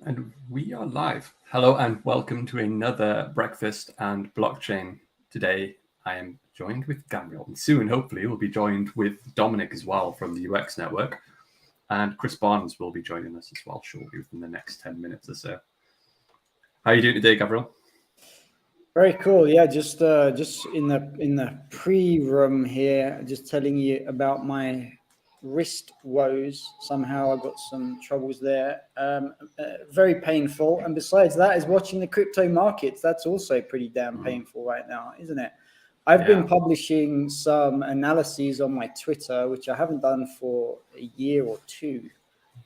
And we are live. Hello and welcome to another Breakfast and Blockchain. Today I am joined with Gabriel, and soon hopefully we'll be joined with Dominic as well from the UX Network. And Chris Barnes will be joining us as well shortly within the next 10 minutes or so. How are you doing today, Gabriel? Very cool. Yeah, just in the pre-room here, just telling you about my wrist woes. Somehow I got some troubles there. Very painful. And besides that, is watching the crypto markets. That's also pretty damn painful right now, isn't it? I've been publishing some analyses on my Twitter, which I haven't done for a year or two.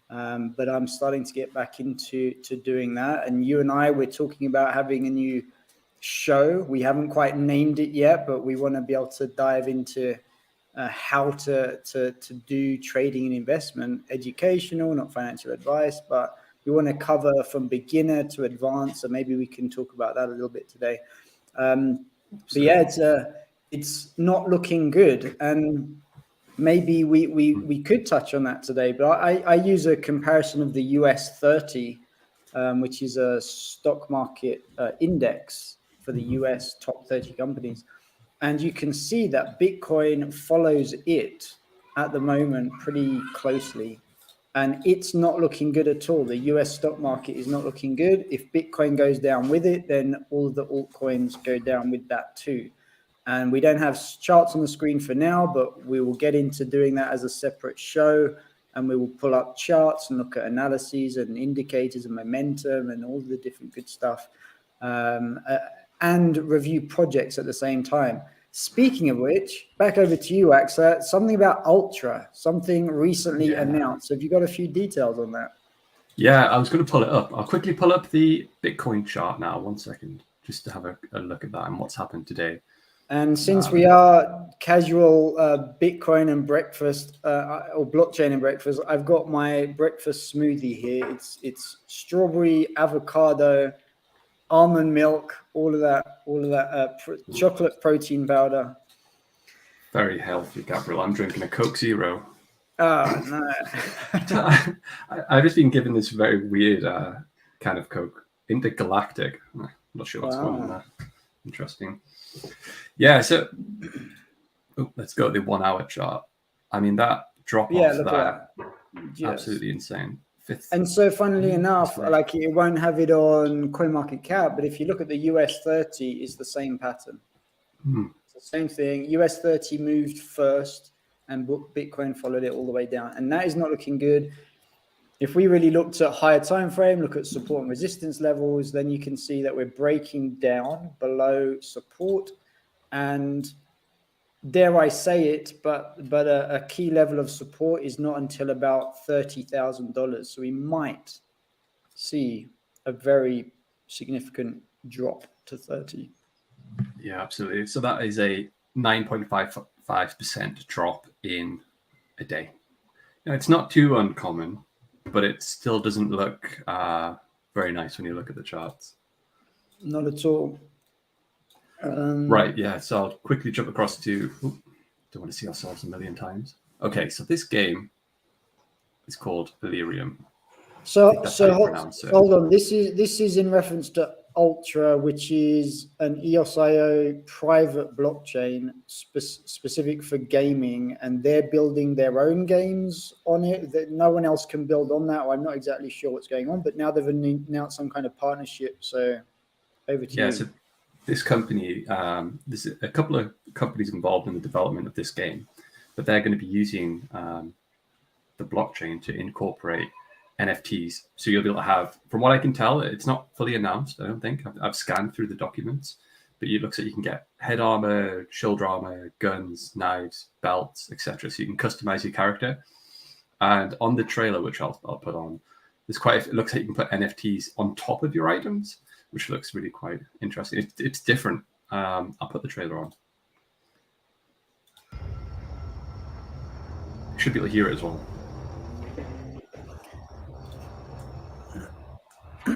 But I'm starting to get back into doing that. And you and I were talking about having a new show. We haven't quite named it yet, but we want to be able to dive into how to do trading and investment, educational, not financial advice, but we want to cover from beginner to advanced. So maybe we can talk about that a little bit today. But yeah, it's not looking good, and maybe we could touch on that today. But I use a comparison of the US 30, which is a stock market index for the US top 30 companies. And you can see that Bitcoin follows it at the moment pretty closely. And it's not looking good at all. The US stock market is not looking good. If Bitcoin goes down with it, then all of the altcoins go down with that too. And we don't have charts on the screen for now, but we will get into doing that as a separate show. And we will pull up charts and look at analyses and indicators and momentum and all the different good stuff, and review projects at the same time. Speaking of which, back over to you, Axa. Something about Ultra, something recently announced. Have you got a few details on that? Yeah, I was going to pull it up. I'll quickly pull up the Bitcoin chart now. 1 second, just to have a look at that and what's happened today. And since we are casual Bitcoin and breakfast or blockchain and breakfast, I've got my breakfast smoothie here. It's strawberry, avocado, almond milk, all of that chocolate protein powder. Very healthy, Gabriel. I'm drinking a Coke Zero. Oh, no. I've just been given this very weird kind of Coke, intergalactic. I'm not sure what's going on there. Interesting. Yeah, so let's go to the 1 hour chart. I mean, that drop off there, absolutely insane. And so funnily enough, like it won't have it on CoinMarketCap, but if you look at the US 30, it's the same pattern. It's the same thing. US 30 moved first and Bitcoin followed it all the way down. And that is not looking good. If we really looked at higher time frame, look at support and resistance levels, then you can see that we're breaking down below support. And dare I say it, but a key level of support is not until about $30,000. So we might see a very significant drop to 30. Yeah, absolutely. So that is a 9.55% drop in a day. Now, it's not too uncommon, but it still doesn't look very nice when you look at the charts. Not at all. Right, yeah. So I'll quickly jump across to... don't want to see ourselves a million times. Okay, so this game is called Delirium. So hold on. This is in reference to Ultra, which is an EOS.io private blockchain specific for gaming, and they're building their own games on it that no one else can build on that. I'm not exactly sure what's going on, but now they've announced some kind of partnership. So over to you. So this company, there's a couple of companies involved in the development of this game, but they're going to be using the blockchain to incorporate NFTs. So you'll be able to have, from what I can tell, it's not fully announced, I don't think. I've scanned through the documents, but it looks like you can get head armor, shoulder armor, guns, knives, belts, etc. So you can customize your character. And on the trailer, which I'll put on, it looks like you can put NFTs on top of your items, which looks really quite interesting. It's different. I'll put the trailer on. You should be able to hear it as well. I'm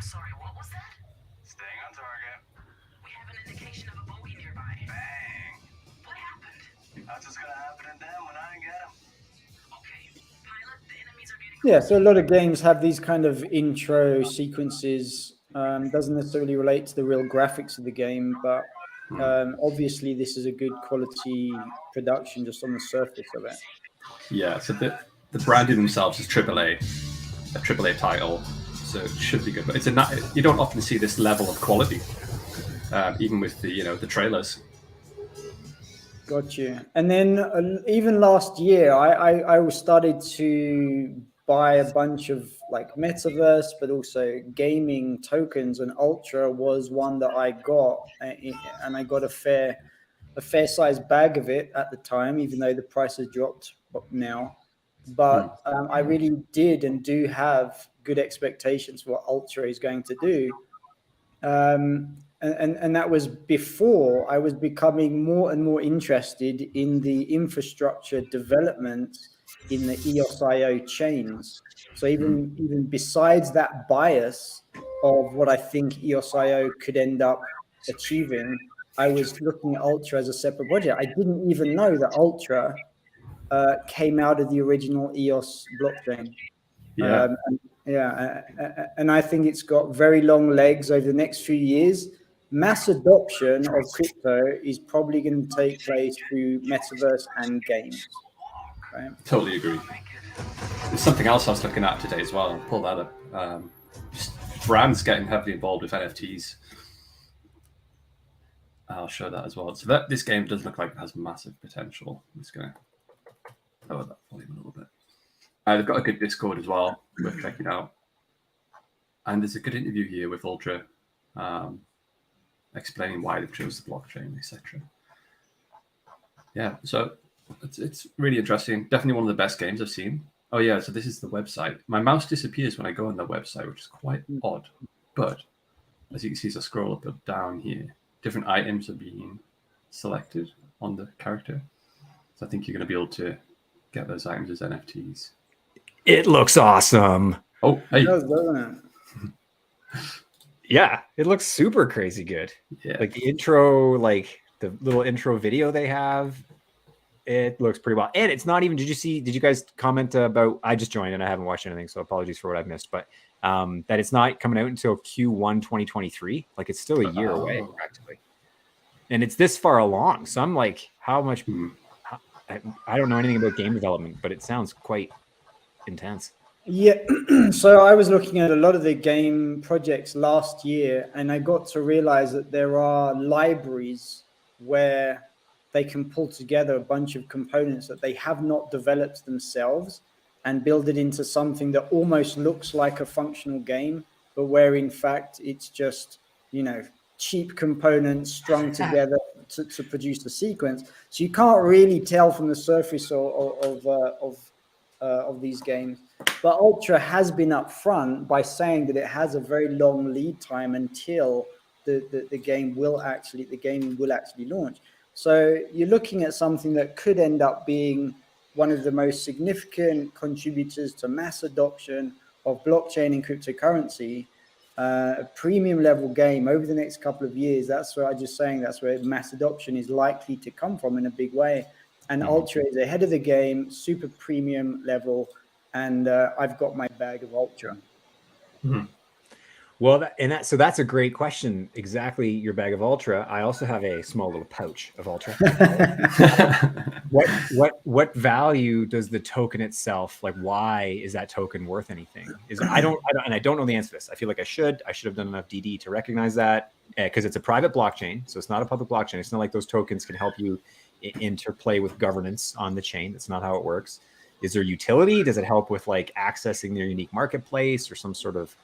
sorry, what was that? Staying on target. We have an indication of a bogey nearby. Bang! What happened? That's what's gonna happen to them when I get them. Okay, pilot, the enemies are getting Yeah, so a lot of games have these kind of intro sequences. Doesn't necessarily relate to the real graphics of the game, but obviously this is a good quality production just on the surface of it. Yeah, so the branding themselves is AAA, a AAA title, so it should be good. But you don't often see this level of quality, even with the trailers. Got you. And then even last year, I started to buy a bunch of like metaverse, but also gaming tokens, and Ultra was one that I got, and I got a fair size bag of it at the time, even though the price has dropped now. But I really did and do have good expectations for what Ultra is going to do. And that was before I was becoming more and more interested in the infrastructure development in the EOS.io chains. So even besides that bias of what I think EOS.io could end up achieving, I was looking at Ultra as a separate project. I didn't even know that Ultra came out of the original EOS blockchain. Yeah. And I think it's got very long legs over the next few years. Mass adoption of crypto is probably going to take place through metaverse and games. Right? Totally agree. There's something else I was looking at today as well. I'll pull that up. Just brands getting heavily involved with NFTs. I'll show that as well. So this game does look like it has massive potential. I'm just going to lower that volume a little bit. They've got a good Discord as well. Worth checking out. And there's a good interview here with Ultra, explaining why they've chosen the blockchain, etc. Yeah, so it's really interesting. Definitely one of the best games I've seen. Oh yeah, so this is the website. My mouse disappears when I go on the website, which is quite odd. But as you can see, as I scroll up and down here, different items are being selected on the character. So I think you're going to be able to get those items as NFTs. It looks awesome. Oh, hey. It does, doesn't it? Yeah, it looks super crazy good. Yeah. Like the intro, like the little intro video they have, it looks pretty well. And it's not even, did you guys comment about, I just joined and I haven't watched anything, so apologies for what I've missed, but that it's not coming out until Q1 2023. Like it's still a year away practically. And it's this far along. So I'm like, how much, I don't know anything about game development, but it sounds quite intense. Yeah, so I was looking at a lot of the game projects last year, and I got to realize that there are libraries where they can pull together a bunch of components that they have not developed themselves and build it into something that almost looks like a functional game, but where in fact it's just, cheap components strung together to produce a sequence. So you can't really tell from the surface of these games. But Ultra has been upfront by saying that it has a very long lead time until the game will actually launch. So you're looking at something that could end up being one of the most significant contributors to mass adoption of blockchain and cryptocurrency, a premium level game over the next couple of years. That's where that's where mass adoption is likely to come from in a big way. And Ultra is ahead of the game, super premium level. And I've got my bag of Ultra. Mm-hmm. Well, so that's a great question. Exactly, your bag of Ultra. I also have a small little pouch of Ultra. What value does the token itself? Like, why is that token worth anything? I don't know the answer to this. I feel like I should have done enough DD to recognize that, because it's a private blockchain, so it's not a public blockchain. It's not like those tokens can help you interplay with governance on the chain. That's not how it works. Is there utility? Does it help with like accessing their unique marketplace or some sort of?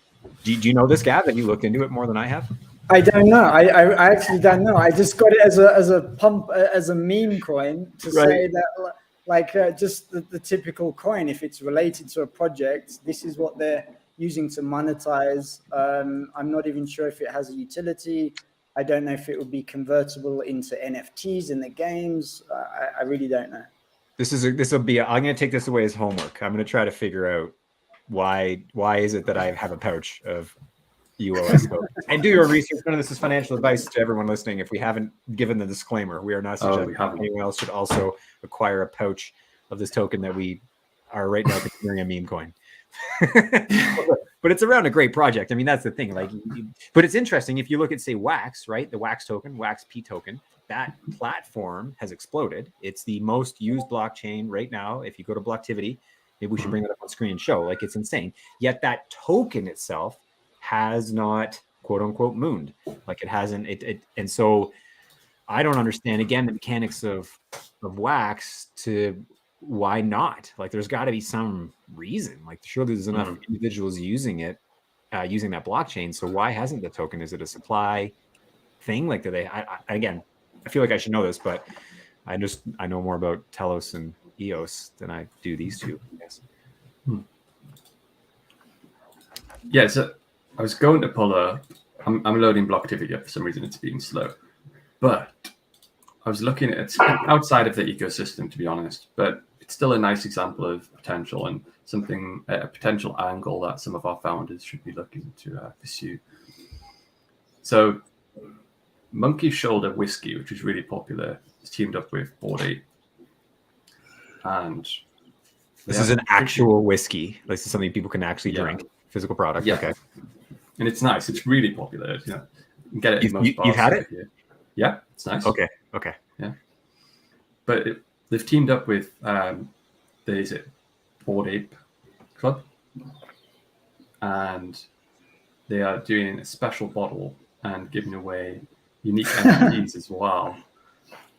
Do you know this, Gav? Have you looked into it more than I have? I don't know. I actually don't know. I just got it as a meme coin to say that, like, just the typical coin. If it's related to a project, this is what they're using to monetize. I'm not even sure if it has a utility. I don't know if it would be convertible into NFTs in the games. I really don't know. I'm going to take this away as homework. I'm going to try to figure out why is it that I have a pouch of UOS code. And do your research. None of this is financial advice to everyone listening. If we haven't given the disclaimer, we are not suggesting anyone else should also acquire a pouch of this token that we are right now considering a meme coin. But it's around a great project. I mean, that's the thing. Like, but it's interesting if you look at, say, Wax, right? The Wax token, Wax P token. That platform has exploded. It's the most used blockchain right now. If you go to Blocktivity, maybe we should bring that up on screen and show. Like, it's insane. Yet that token itself has not, quote unquote, mooned. Like, it hasn't. And so I don't understand again the mechanics of Wax to why not? Like, there's got to be some reason. Like, surely there's enough individuals using it, using that blockchain. So why hasn't the token? Is it a supply thing? Like, do they? Again, I feel like I should know this, but I know more about Telos and EOS than I do these two, I guess. Yeah, so I was going to pull I'm loading Blocktivity up for some reason. It's being slow, but I was looking at it outside of the ecosystem, to be honest, but it's still a nice example of potential and something, a potential angle that some of our founders should be looking to pursue. So Monkey Shoulder Whiskey, which is really popular, is teamed up with Bored Ape. And this is an actual whiskey. This is something people can actually drink. Physical product. Yeah. Okay. And it's nice. It's really popular. You know, you can get it in most bars. You've had it? Here. Yeah, it's nice. Okay. Yeah. But they've teamed up with is it Bored Ape Club, and they are doing a special bottle and giving away unique NFTs as well.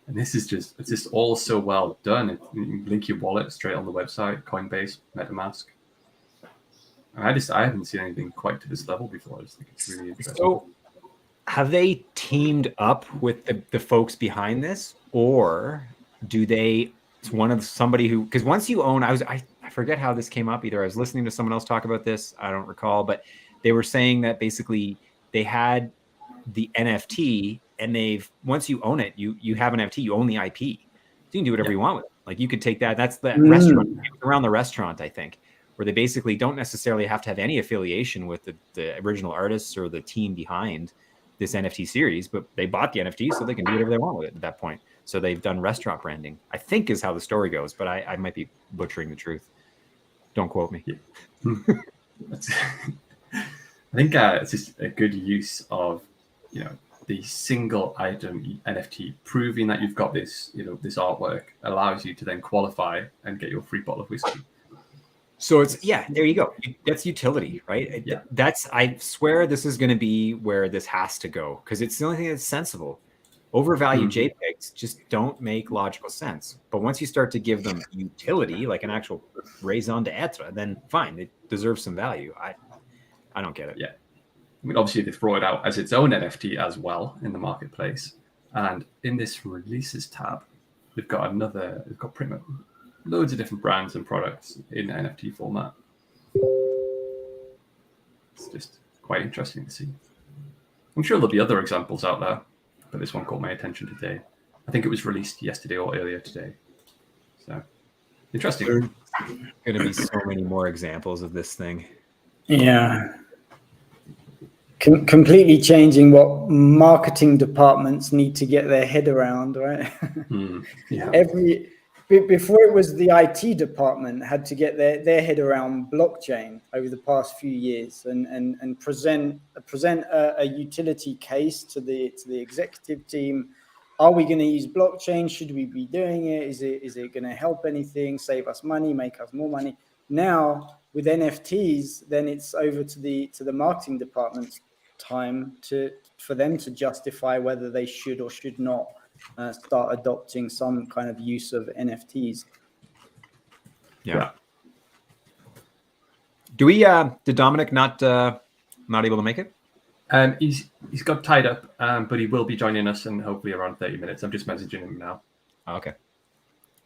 And this is it's just all so well done. You can link your wallet straight on the website, Coinbase, MetaMask. I haven't seen anything quite to this level before. I just think it's really interesting. So have they teamed up with the folks behind this, or do they? It's one of somebody who, because once you own, I forget how this came up. Either I was listening to someone else talk about this, I don't recall, but they were saying that basically they had the NFT, and once you own it, you have an NFT, you own the IP. So you can do whatever you want with it. Like, you could take that. That's the restaurant, around the restaurant, I think, where they basically don't necessarily have to have any affiliation with the original artists or the team behind this NFT series, but they bought the NFT, so they can do whatever they want with it at that point. So they've done restaurant branding, I think is how the story goes, but I might be butchering the truth. Don't quote me. Yeah. I think it's just a good use of, the single item NFT, proving that you've got this, this artwork allows you to then qualify and get your free bottle of whiskey. So there you go. That's utility, right? Yeah. I swear this is going to be where this has to go, because it's the only thing that's sensible. Overvalued JPEGs just don't make logical sense. But once you start to give them utility, like an actual raison d'etre, then fine, it deserves some value. I don't get it. Yeah. I mean, obviously they've brought it out as its own NFT as well in the marketplace. And in this releases tab, they've got pretty much loads of different brands and products in NFT format. It's just quite interesting to see. I'm sure there'll be other examples out there, but this one caught my attention today. I think it was released yesterday or earlier today. So, interesting. There's going to be so many more examples of this thing. Yeah. Completely changing what marketing departments need to get their head around, right? Yeah. Before it was the IT department had to get their head around blockchain over the past few years and present a utility case to the executive team. Are we going to use blockchain? Should we be doing it? Is it going to help anything? Save us money? Make us more money? Now with NFTs, then it's over to the marketing department's time for them to justify whether they should or should not start adopting some kind of use of NFTs. Yeah. Did Dominic not able to make it? He's got tied up, but he will be joining us in hopefully around 30 minutes. I'm just messaging him now. Oh, okay.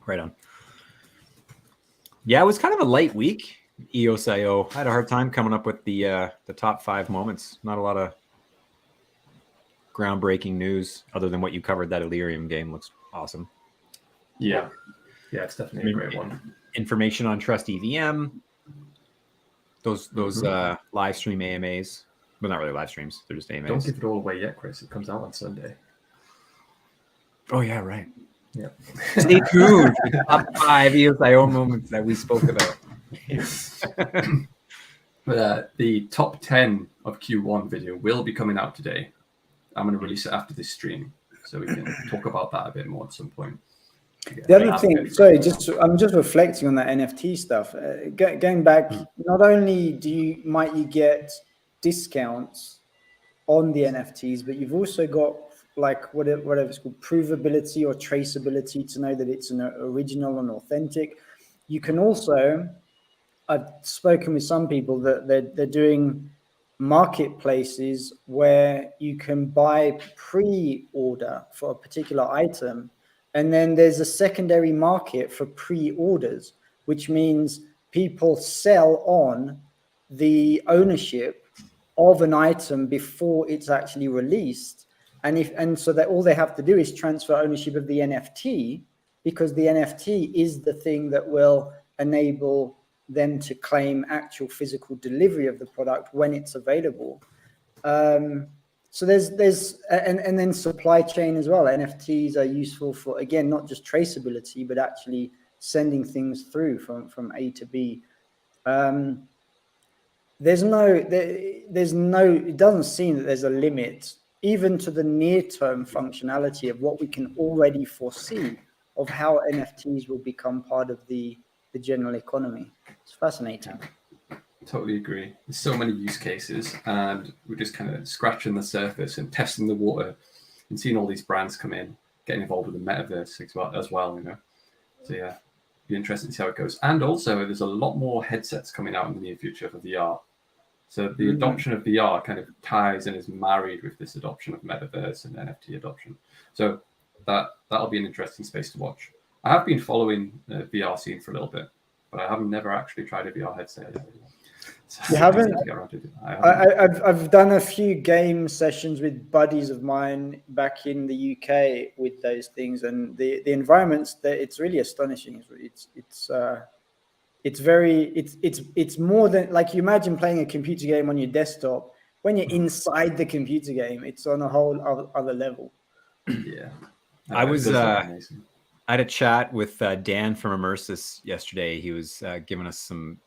Right on. Yeah, it was kind of a light week. EOS.io. I had a hard time coming up with the top 5 moments. Not a lot of groundbreaking news other than what you covered. That Illyrium game looks awesome. Yeah, it's definitely a great one. Information on Trust EVM. Those live stream AMAs. Well, not really live streams. They're just AMAs. Don't give it all away yet, Chris. It comes out on Sunday. Oh yeah, right. Yeah. Stay tuned for the top 5 EOSIO moments that we spoke about. But the top 10 of Q1 video will be coming out today. I'm going to release it after this stream, so we can talk about that a bit more at some point. The other thing, sorry, I'm just reflecting on that NFT stuff. Going back, not only might you get discounts on the NFTs, but you've also got like whatever it's called, provability or traceability to know that it's an original and authentic. You can also, I've spoken with some people that they're doing marketplaces where you can buy pre-order for a particular item, and then there's a secondary market for pre-orders, which means people sell on the ownership of an item before it's actually released. And so that all they have to do is transfer ownership of the NFT, because the NFT is the thing that will enable them to claim actual physical delivery of the product when it's available. So there's and then supply chain as well. NFTs are useful for, again, not just traceability, but actually sending things through from A to B. There's no, it doesn't seem that there's a limit even to the near-term functionality of what we can already foresee of how NFTs will become part of the general economy. It's fascinating. Totally agree. There's so many use cases, and we're just kind of scratching the surface and testing the water and seeing all these brands come in, getting involved with the metaverse as well, you know. So yeah, be interesting to see how it goes. And also, there's a lot more headsets coming out in the near future for VR. So the adoption of VR kind of ties and is married with this adoption of metaverse and NFT adoption. So that'll be an interesting space to watch. I have been following the VR scene for a little bit, but I have never actually tried a VR headset yet. So you haven't? I've done a few game sessions with buddies of mine back in the UK with those things, and the environments that it's really astonishing. It's more than, like, you imagine playing a computer game on your desktop. When you're inside the computer game, it's on a whole other level. Yeah, I had a chat with Dan from Immersus yesterday. He was giving us some.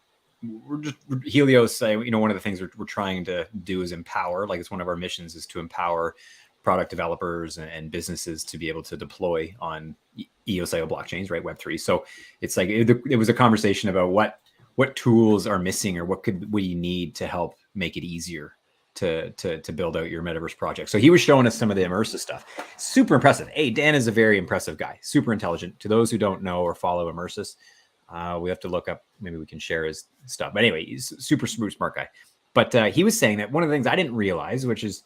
Helios. One of the things we're trying to do is empower. Like, it's one of our missions is to empower product developers and businesses to be able to deploy on EOSIO blockchains, right? Web3. So it's like it was a conversation about what tools are missing or what could we need to help make it easier to build out your metaverse project. So he was showing us some of the Immersus stuff. Super impressive. Hey, Dan is a very impressive guy. Super intelligent. To those who don't know or follow Immersus, we have to look up. Maybe we can share his stuff. But anyway, he's super smart guy. But he was saying that one of the things I didn't realize, which is,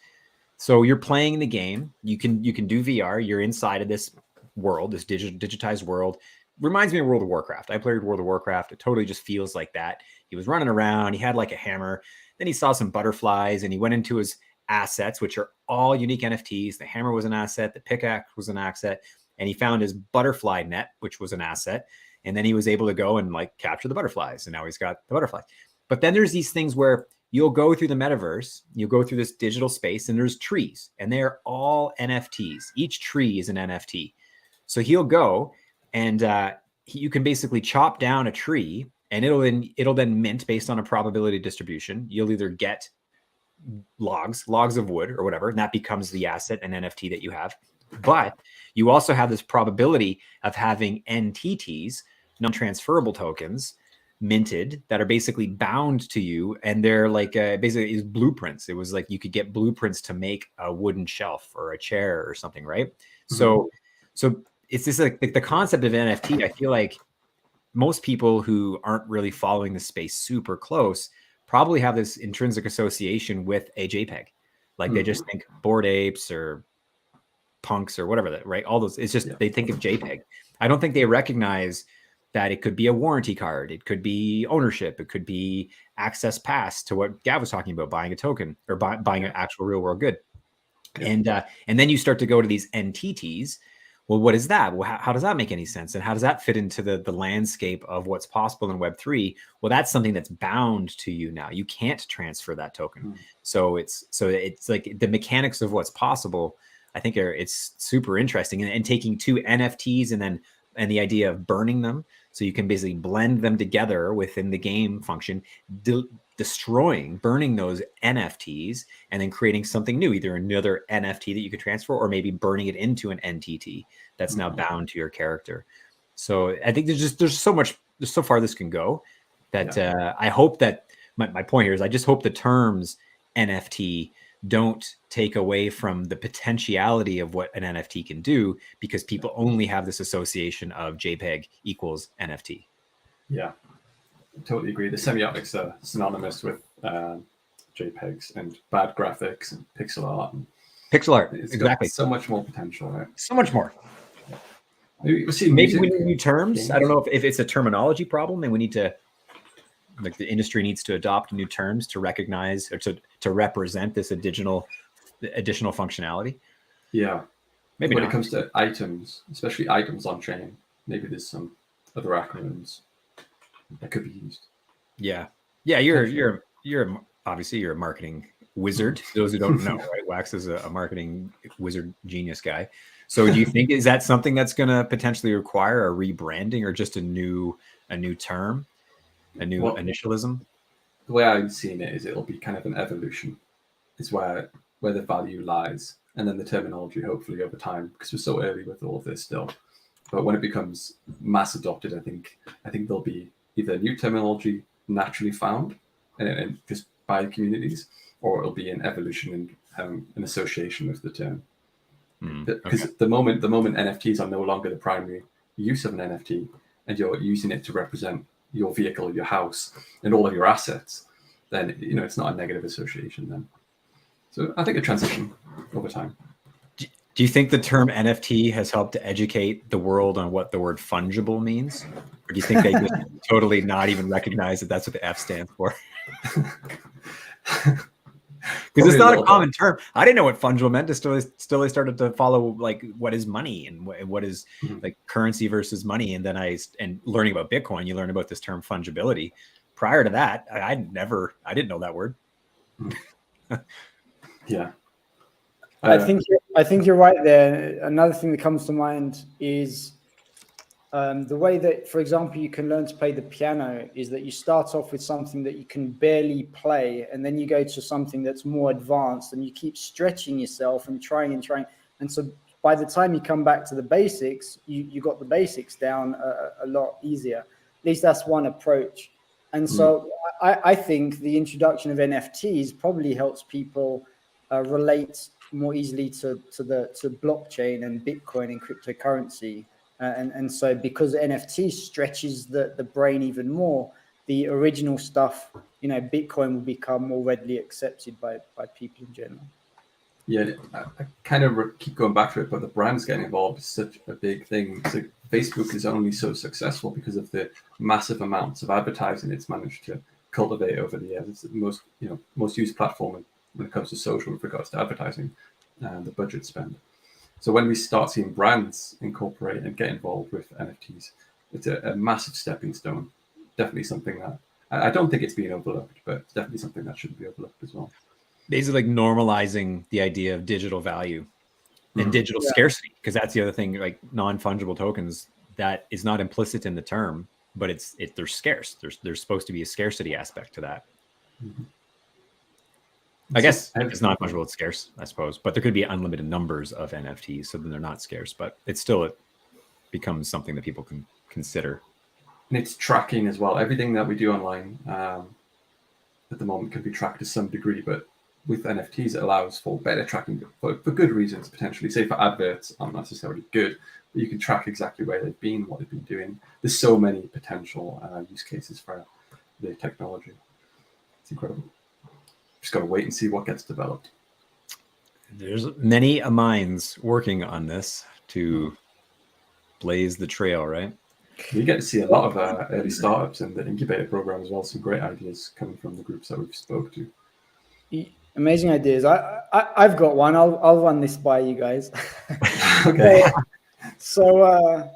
so you're playing the game. You can do VR. You're inside of this world, this digitized world. Reminds me of World of Warcraft. I played World of Warcraft. It totally just feels like that. He was running around. He had like a hammer. Then he saw some butterflies, and he went into his assets, which are all unique NFTs. The hammer was an asset. The pickaxe was an asset. And he found his butterfly net, which was an asset. And then he was able to go and like capture the butterflies. And now he's got the butterflies. But then there's these things where you'll go through the metaverse, you'll go through this digital space, and there's trees, and they're all NFTs. Each tree is an NFT. So he'll go and you can basically chop down a tree, and it'll then mint based on a probability distribution. You'll either get logs of wood or whatever, and that becomes the asset and NFT that you have. But you also have this probability of having NTTs, non-transferable tokens, minted that are basically bound to you, and they're like basically is blueprints. It was like you could get blueprints to make a wooden shelf or a chair or something, right? Mm-hmm. So it's this like the concept of NFT. I feel like most people who aren't really following the space super close probably have this intrinsic association with a JPEG. Like they just think Bored Apes or punks or whatever that, right? All those, it's just they think of JPEG. I don't think they recognize that it could be a warranty card, it could be ownership, it could be access pass to what Gav was talking about, buying a token or buying an actual real world good. And then you start to go to these NTTs. Well, what is that? Well, how does that make any sense? And how does that fit into the landscape of what's possible in Web3? Well, that's something that's bound to you now. You can't transfer that token. So it's like the mechanics of what's possible I think it's super interesting, and taking two NFTs and the idea of burning them, so you can basically blend them together within the game function, burning those NFTs, and then creating something new, either another NFT that you could transfer, or maybe burning it into an NTT that's now bound to your character. So I think there's so far this can go that I hope that my point here is I just hope the terms NFT don't take away from the potentiality of what an NFT can do, because people only have this association of JPEG equals NFT. Yeah, totally agree. The semiotics are synonymous with JPEGs and bad graphics and pixel art. Pixel art, It's exactly. got so much more potential, right? So much more. Maybe we need new terms. Games. I don't know if it's a terminology problem, and we need to, like, the industry needs to adopt new terms to recognize or to represent this additional functionality. Yeah, maybe when not. It comes to items, especially items on chain, maybe there's some other acronyms that could be used. Yeah. You're obviously you're a marketing wizard. For those who don't know, right? Wax is a marketing wizard genius guy. So do you think, is that something that's going to potentially require a rebranding, or just a new term, a new initialism? The way I'm seeing it is it'll be kind of an evolution. It's where the value lies, and then the terminology, hopefully over time, because we're so early with all of this still. But when it becomes mass adopted, I think there'll be either new terminology naturally found and just by communities, or it'll be an evolution and an association with the term. Because the moment NFTs are no longer the primary use of an NFT, and you're using it to represent your vehicle, your house, and all of your assets, then it's not a negative association then. So I think a transition over time. Do you think the term NFT has helped to educate the world on what the word fungible means? Or do you think they just totally not even recognize that that's what the F stands for? Because it's not a common term. I didn't know what fungible meant until I started to follow, like, what is money and what is like currency versus money. And then and learning about Bitcoin, you learn about this term fungibility. Prior to that, I didn't know that word. Yeah. I think you're right there. Another thing that comes to mind is the way that, for example, you can learn to play the piano is that you start off with something that you can barely play, and then you go to something that's more advanced, and you keep stretching yourself and trying. And so by the time you come back to the basics, you got the basics down a lot easier. At least that's one approach. And so I think the introduction of NFTs probably helps people relate more easily to blockchain and Bitcoin and cryptocurrency. And so because NFT stretches the brain even more, the original stuff, Bitcoin will become more readily accepted by people in general. Yeah, I kind of keep going back to it, but the brands getting involved is such a big thing. So Facebook is only so successful because of the massive amounts of advertising it's managed to cultivate over the years. It's the most used platform when it comes to social with regards to advertising and the budget spend. So when we start seeing brands incorporate and get involved with NFTs, it's a massive stepping stone. Definitely something that I don't think it's being overlooked, but it's definitely something that shouldn't be overlooked as well. Basically, like, normalizing the idea of digital value and digital scarcity, because that's the other thing. Like, non-fungible tokens, that is not implicit in the term, but they're scarce. There's supposed to be a scarcity aspect to that. I guess it's not fungible, it's scarce, I suppose. But there could be unlimited numbers of NFTs, so then they're not scarce. But it becomes something that people can consider. And it's tracking as well. Everything that we do online at the moment can be tracked to some degree, but with NFTs, it allows for better tracking for good reasons, potentially. Say for adverts aren't necessarily good, but you can track exactly where they've been, what they've been doing. There's so many potential use cases for the technology. It's incredible. Just got to wait and see what gets developed. There's many minds working on this to blaze the trail, right? We get to see a lot of early startups in the incubator program as well. Some great ideas coming from the groups that we've spoke to. Amazing ideas. I've got one. I'll run this by you guys. Okay. So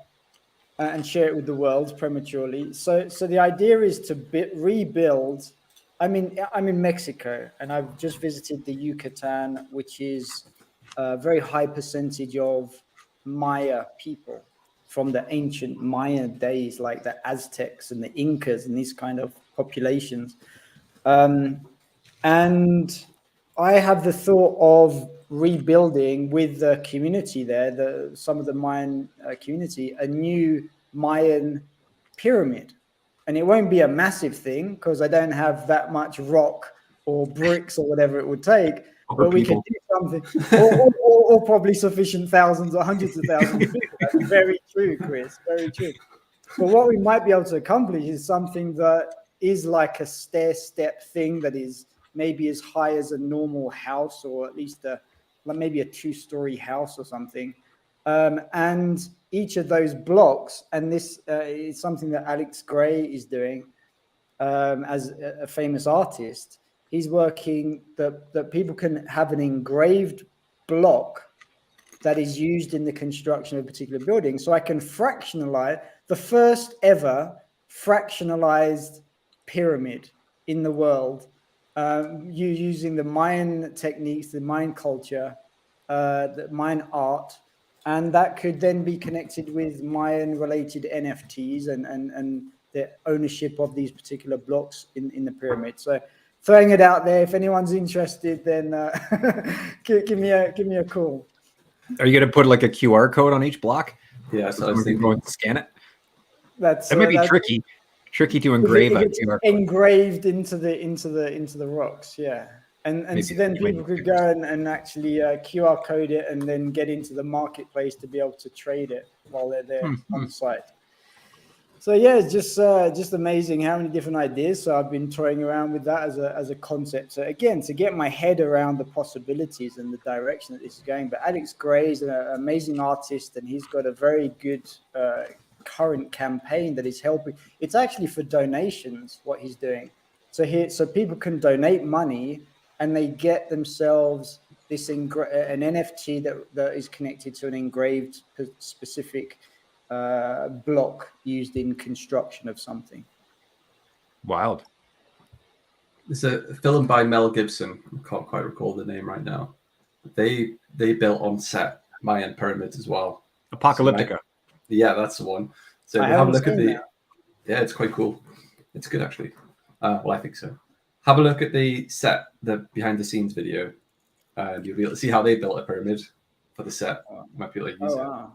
and share it with the world prematurely. So the idea is to rebuild. I'm in Mexico, and I've just visited the Yucatan, which is a very high percentage of Maya people from the ancient Maya days, like the Aztecs and the Incas and these kind of populations. And I have the thought of rebuilding with the community there, some of the Mayan community, a new Mayan pyramid. And it won't be a massive thing because I don't have that much rock or bricks or whatever it would take. Or But we could people. do something, or probably sufficient thousands or hundreds of thousands of people. That's very true, Chris. Very true. But what we might be able to accomplish is something that is like a stair-step thing that is maybe as high as a normal house, or at least maybe a two-story house or something. And each of those blocks, and this is something that Alex Gray is doing as a famous artist. He's working that people can have an engraved block that is used in the construction of a particular building. So I can fractionalize the first ever fractionalized pyramid in the world, using the Mayan techniques, the Mayan culture, the Mayan art, and that could then be connected with Mayan-related NFTs and the ownership of these particular blocks in the pyramid. So, throwing it out there. If anyone's interested, then give me a call. Are you going to put like a QR code on each block? Yeah, so I was Someone can thinking. go and scan it. That It might be tricky to engrave if a it's QR code. engraved into the rocks, yeah. And so then people could go and actually QR code it and then get into the marketplace to be able to trade it while they're there on site. So yeah, it's just amazing how many different ideas. So I've been toying around with that as a concept. So again, to get my head around the possibilities and the direction that this is going. But Alex Gray is an amazing artist, and he's got a very good current campaign that is helping. It's actually for donations what he's doing. So people can donate money, and they get themselves this an NFT that is connected to an engraved specific block used in construction of something. Wild. There's a film by Mel Gibson. I can't quite recall the name right now. They built on set Mayan pyramids as well. Apocalyptica. Yeah, that's the one. So I have a haven't look at seen the. that. Yeah, it's quite cool. It's good actually. Well, I think so. Have a look at the set, the behind the scenes video, and you'll be able to see how they built a pyramid for the set. Might be able to use it. Wow.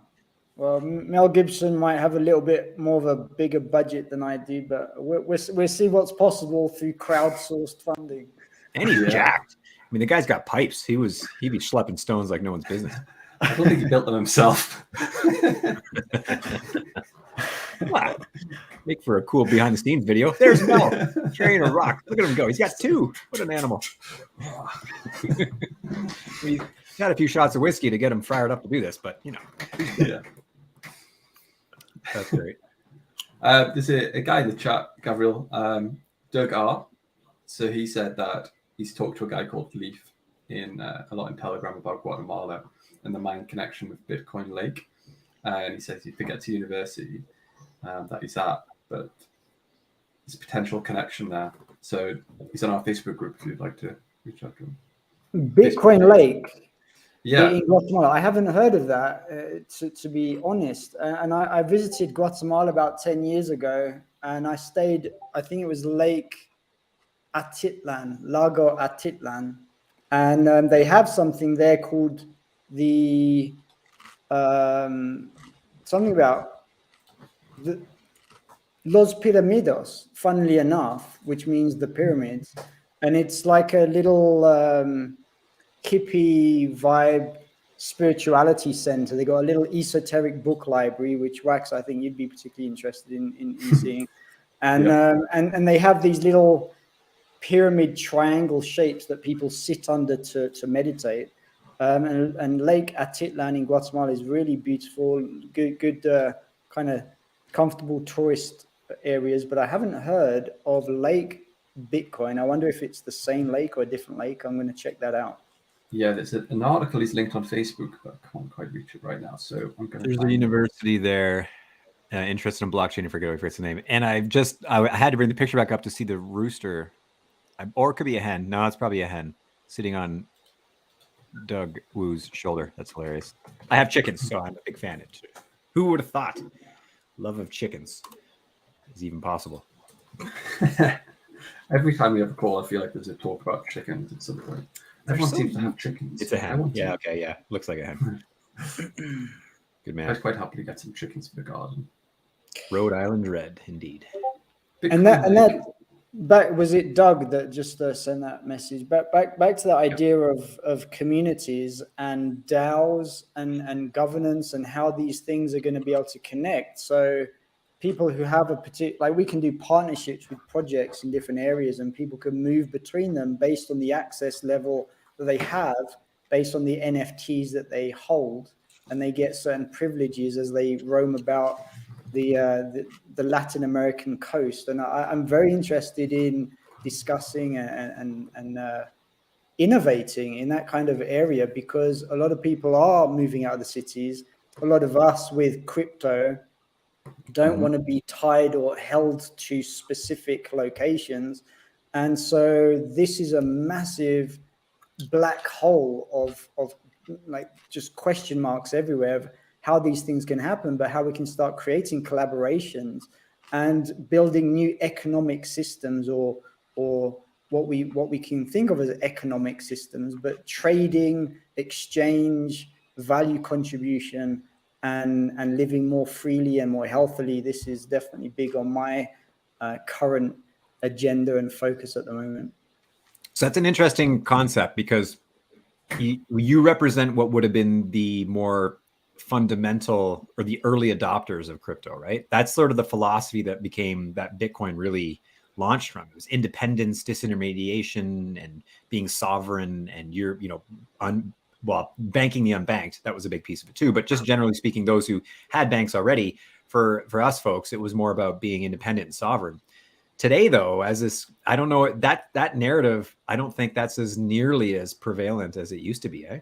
Well, Mel Gibson might have a little bit more of a bigger budget than I do, but we'll see what's possible through crowdsourced funding. And he's jacked. I mean, the guy's got pipes. He'd be schlepping stones like no one's business. I don't think he built them himself. Wow. Make for a cool behind the scenes video. There's Mel carrying a rock. Look at him go. He's got two. What an animal. He's had a few shots of whiskey to get him fired up to do this, but you know. Yeah. That's great. There's a guy in the chat, Gabriel, Doug R. So he said that he's talked to a guy called Leaf a lot in Telegram about Guatemala and the Mayan connection with Bitcoin Lake. And he says he forgets the university that he's at, but there's a potential connection there. So he's on our Facebook group if you'd like to reach out to him. Bitcoin Lake. Yeah. In Guatemala. I haven't heard of that, to be honest. And I visited Guatemala about 10 years ago, and I stayed, I think it was Lake Atitlan, Lago Atitlan. And they have something there called the, something about the Los Piramidos, funnily enough, which means the pyramids. And it's like a little hippie vibe spirituality center. They got a little esoteric book library, which Wax, I think you'd be particularly interested in seeing. And, and they have these little pyramid triangle shapes that people sit under to meditate. And Lake Atitlan in Guatemala is really beautiful, good kind of comfortable tourist areas. But I haven't heard of Lake Bitcoin. I wonder if it's the same lake or a different lake. I'm going to check that out. Yeah, there's an article is linked on Facebook, but I can't quite reach it right now. So I'm going to. There's a university there interested in blockchain. I forget what it's the name. And I had to bring the picture back up to see the rooster, or it could be a hen. No, it's probably a hen sitting on Doug Woo's shoulder. That's hilarious. I have chickens, so I'm a big fan. Who would have thought? Love of chickens is even possible. Every time we have a call, I feel like there's a talk about chickens at some point. Everyone seems to have chickens. It's a I hen. want Yeah. to. Okay. Yeah. Looks like a hen. Good man. I'd quite happily get some chickens for the garden. Rhode Island Red, indeed. And that back, was it Doug that just sent that message back to that idea of communities and DAOs and governance and how these things are going to be able to connect. So people who have a particular, like we can do partnerships with projects in different areas, and people can move between them based on the access level that they have, based on the NFTs that they hold, and they get certain privileges as they roam about the Latin American coast. And I'm very interested in discussing and innovating in that kind of area, because a lot of people are moving out of the cities. A lot of us with crypto don't want to be tied or held to specific locations. And so this is a massive black hole of like just question marks everywhere of how these things can happen, but how we can start creating collaborations and building new economic systems, or what we can think of as economic systems, but trading, exchange, value contribution, and living more freely and more healthily. This is definitely big on my current agenda and focus at the moment. So that's an interesting concept, because you represent what would have been the more fundamental or the early adopters of crypto, right? That's sort of the philosophy that Bitcoin really launched from. It was independence, disintermediation, and being sovereign, and banking the unbanked. That was a big piece of it too. But just generally speaking, those who had banks already, for us folks, it was more about being independent and sovereign. Today, though, I don't know, that narrative, I don't think that's as nearly as prevalent as it used to be, eh?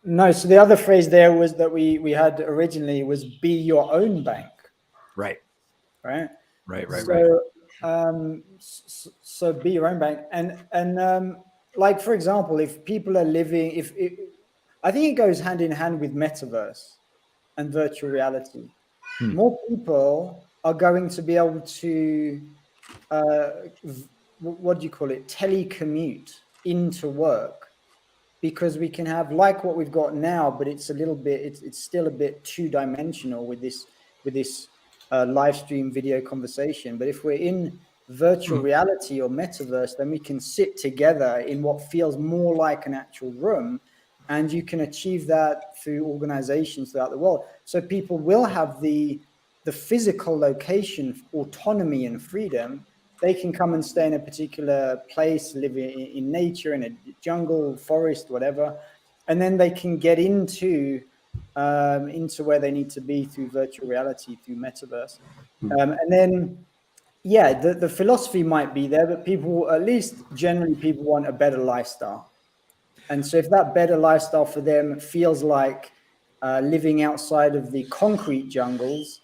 No, so the other phrase there was that we had originally was be your own bank. Right. Right. So be your own bank. And like, for example, if people are living, I think it goes hand in hand with metaverse and virtual reality. More people are going to be able to, what do you call it? Telecommute into work, because we can have like what we've got now, but it's a little bit, it's still a bit two-dimensional with this live stream video conversation. But if we're in virtual reality or metaverse, then we can sit together in what feels more like an actual room, and you can achieve that through organizations throughout the world. So people will have the physical location, autonomy and freedom. They can come and stay in a particular place, live in nature, in a jungle, forest, whatever, and then they can get into where they need to be through virtual reality, through metaverse. And then, yeah, the philosophy might be there, but people, at least generally, people want a better lifestyle. And so if that better lifestyle for them feels like living outside of the concrete jungles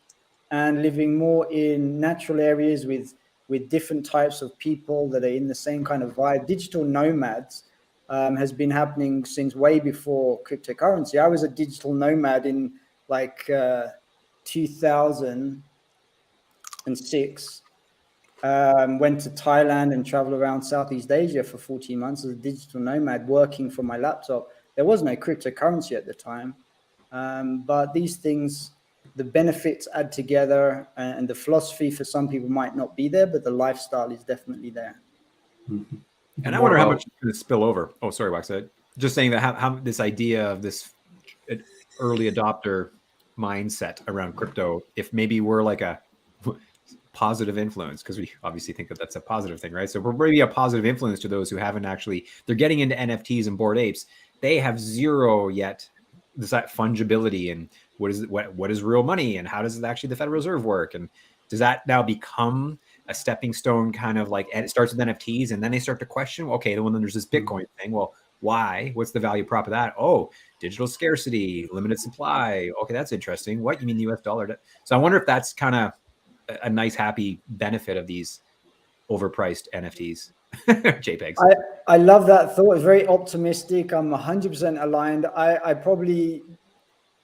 and living more in natural areas with different types of people that are in the same kind of vibe, digital nomads has been happening since way before cryptocurrency. I was a digital nomad in like 2006. Went to Thailand and traveled around Southeast Asia for 14 months as a digital nomad, working from my laptop. There was no cryptocurrency at the time, but these things, the benefits add together, and the philosophy for some people might not be there, but the lifestyle is definitely there. Mm-hmm. And I wonder how much it's going to spill over. Oh, sorry, Wax. Just saying that how this idea of this early adopter mindset around crypto, if maybe we're like a positive influence, because we obviously think that that's a positive thing, right? So we're maybe a positive influence to those who haven't actually, they're getting into NFTs and Bored Apes. They have zero yet that fungibility, and what is real money, and how does actually the Federal Reserve work, and does that now become a stepping stone, kind of like, and it starts with NFTs, and then they start to question, okay, then there's this Bitcoin thing. Well, why? What's the value prop of that? Oh, digital scarcity, limited supply. Okay, that's interesting. What, you mean the US dollar? So I wonder if that's kind of a nice, happy benefit of these overpriced NFTs, JPEGs. I love that thought. It's very optimistic. I'm 100% aligned.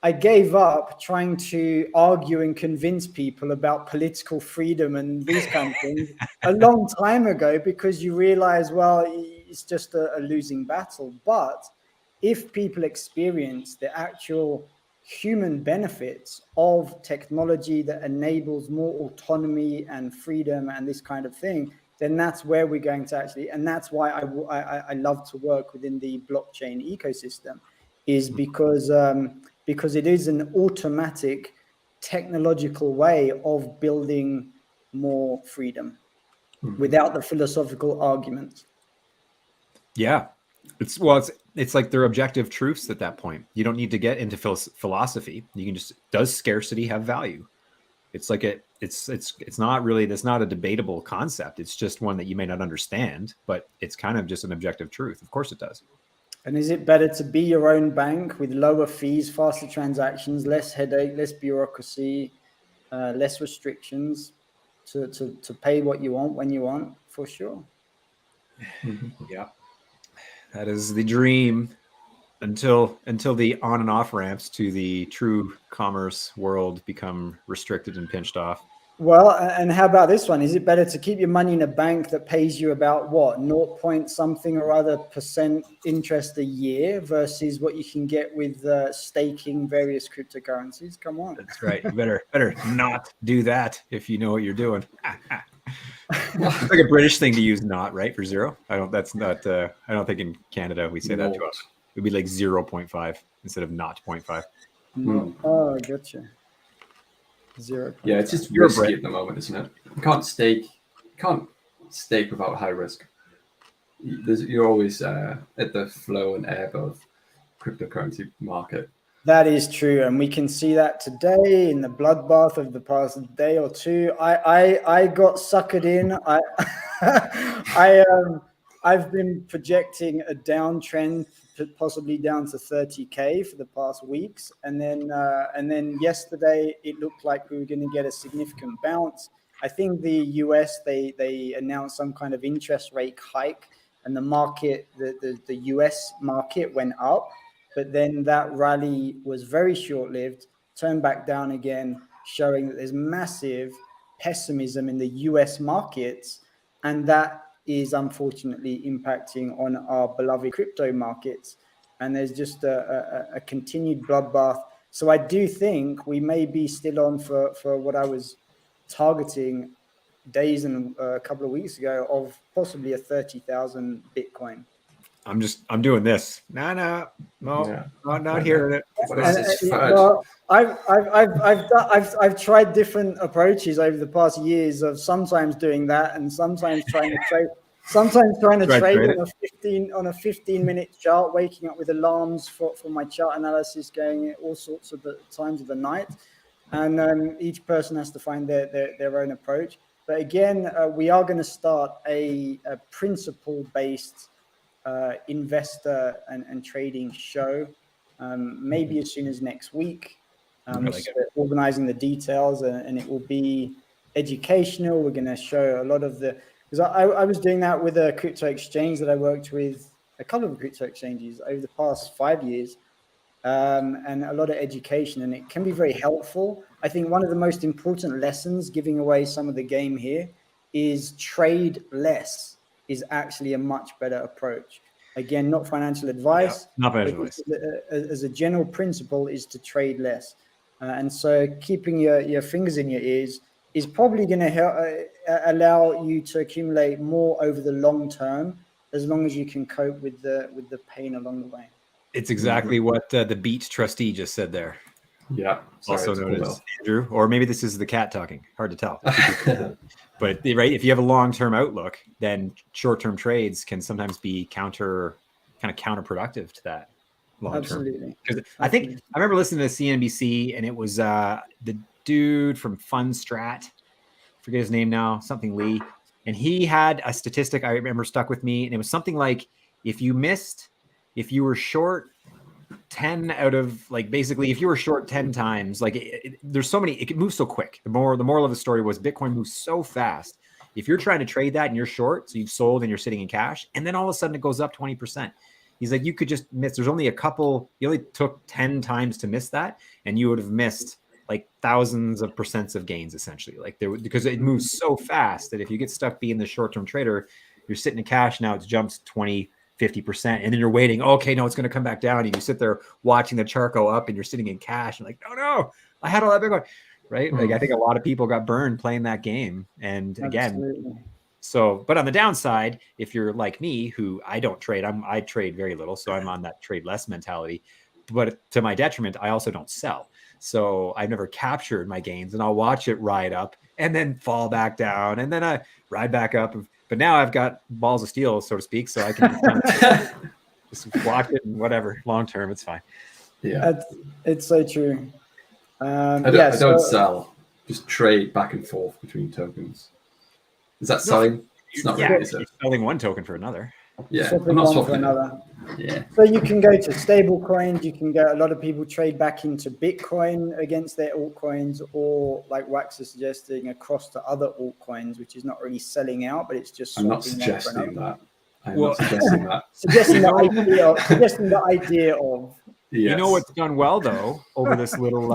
I gave up trying to argue and convince people about political freedom and these kind of things a long time ago, because you realize, well, it's just a losing battle. But if people experience the actual human benefits of technology that enables more autonomy and freedom and this kind of thing, then that's where we're going to actually, and that's why I love to work within the blockchain ecosystem, is because it is an automatic technological way of building more freedom without the philosophical arguments. Yeah, it's like they're objective truths at that point. You don't need to get into philosophy. You can just, does scarcity have value? It's like it's not really, that's not a debatable concept. It's just one that you may not understand, but it's kind of just an objective truth. Of course it does. And is it better to be your own bank with lower fees, faster transactions, less headache, less bureaucracy, less restrictions to pay what you want when you want? For sure. Yeah, that is the dream until the on and off ramps to the true commerce world become restricted and pinched off. Well, and how about this one? Is it better to keep your money in a bank that pays you about what, 0 point something or other % interest a year versus what you can get with staking various cryptocurrencies? Come on. That's right. You better not do that if you know what you're doing. It's like a British thing to use "not," right, for zero. I don't think in Canada we say that to us. It would be like 0.5 instead of 0.5. Oh, gotcha. 0. Yeah, it's just You're risky at the moment, isn't it? You can't stake without high risk. You're always at the flow and ebb of cryptocurrency market. That is true, and we can see that today in the bloodbath of the past day or two. I got suckered in. I've been projecting a downtrend, possibly down to 30K for the past weeks, and then yesterday it looked like we were going to get a significant bounce. I think the US they announced some kind of interest rate hike, and the market, the US market went up. But then that rally was very short-lived, turned back down again, showing that there's massive pessimism in the US markets. And that is unfortunately impacting on our beloved crypto markets. And there's just a continued bloodbath. So I do think we may be still on for what I was targeting days and a couple of weeks ago of possibly a 30,000 Bitcoin. I'm doing this. No, not hearing it. Well, I've tried different approaches over the past years of sometimes doing that and sometimes trying to trade. Sometimes trying to trade on a 15-minute chart, waking up with alarms for my chart analysis, going at all sorts of the times of the night, and each person has to find their own approach. But again, we are going to start a principle-based investor and trading show, maybe as soon as next week. We're organizing the details, and it will be educational. We're going to show a lot of because I was doing that with a crypto exchange that I worked with, a couple of crypto exchanges over the past 5 years, and a lot of education, and it can be very helpful. I think one of the most important lessons, giving away some of the game here, is trade less is actually a much better approach. Again, not financial advice. Not financial advice. As a general principle is to trade less. And so keeping your fingers in your ears is probably going to allow you to accumulate more over the long term, as long as you can cope with the pain along the way. It's exactly what the Beat trustee just said there. Yeah. Also known as Andrew, or maybe this is the cat talking. Hard to tell. But right, if you have a long-term outlook, then short-term trades can sometimes be counterproductive to that long-term. Absolutely. Because I remember listening to CNBC, and it was the dude from Fundstrat, forget his name now, something Lee, and he had a statistic I remember stuck with me, and it was something like if you were short 10 out of, like, basically if you were short 10 times, like there's so many, it could move so quick. The moral of the story was Bitcoin moves so fast. If you're trying to trade that and you're short, so you've sold and you're sitting in cash, and then all of a sudden it goes up 20%. He's like, you could just miss. There's only a couple. You only took 10 times to miss that, and you would have missed like thousands of percents of gains essentially. Like because it moves so fast that if you get stuck being the short-term trader, you're sitting in cash now. It jumps 20, 50%, and then you're waiting. Okay, no, it's going to come back down, and you sit there watching the chart go up, and you're sitting in cash. And like, no, I had all that Bitcoin, right? Like I think a lot of people got burned playing that game, and again. Absolutely. So, but on the downside, if you're like me, who I don't trade, I trade very little, so I'm on that trade less mentality. But to my detriment, I also don't sell. So I've never captured my gains, and I'll watch it ride up and then fall back down, and then I ride back up. But now I've got balls of steel, so to speak, so I can just watch it and whatever. Long term, it's fine. Yeah, It's so true. I don't sell, just trade back and forth between tokens. Is that selling? It's not really, is it? You're selling one token for another. Yeah, swapping I'm not one for swapping another. Yeah. So you can go to stable coins. You can go. A lot of people trade back into Bitcoin against their altcoins, or like Wax is suggesting, across to other altcoins, which is not really selling out, but it's just. I'm not swapping one for suggesting another. that. I'm not suggesting that. Suggesting the idea of. Yes. You know what's done well though over this little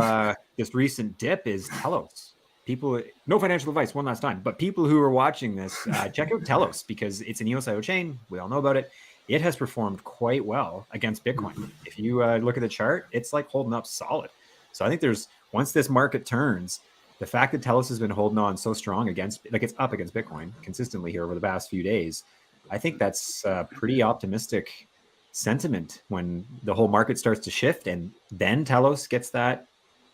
this recent dip is Telos. People, no financial advice, one last time, but people who are watching this, check out Telos because it's an EOS.io chain. We all know about it. It has performed quite well against Bitcoin. If you look at the chart, it's like holding up solid. So I think once this market turns, the fact that Telos has been holding on so strong against, like it's up against Bitcoin consistently here over the past few days, I think that's pretty optimistic sentiment when the whole market starts to shift, and then Telos gets that.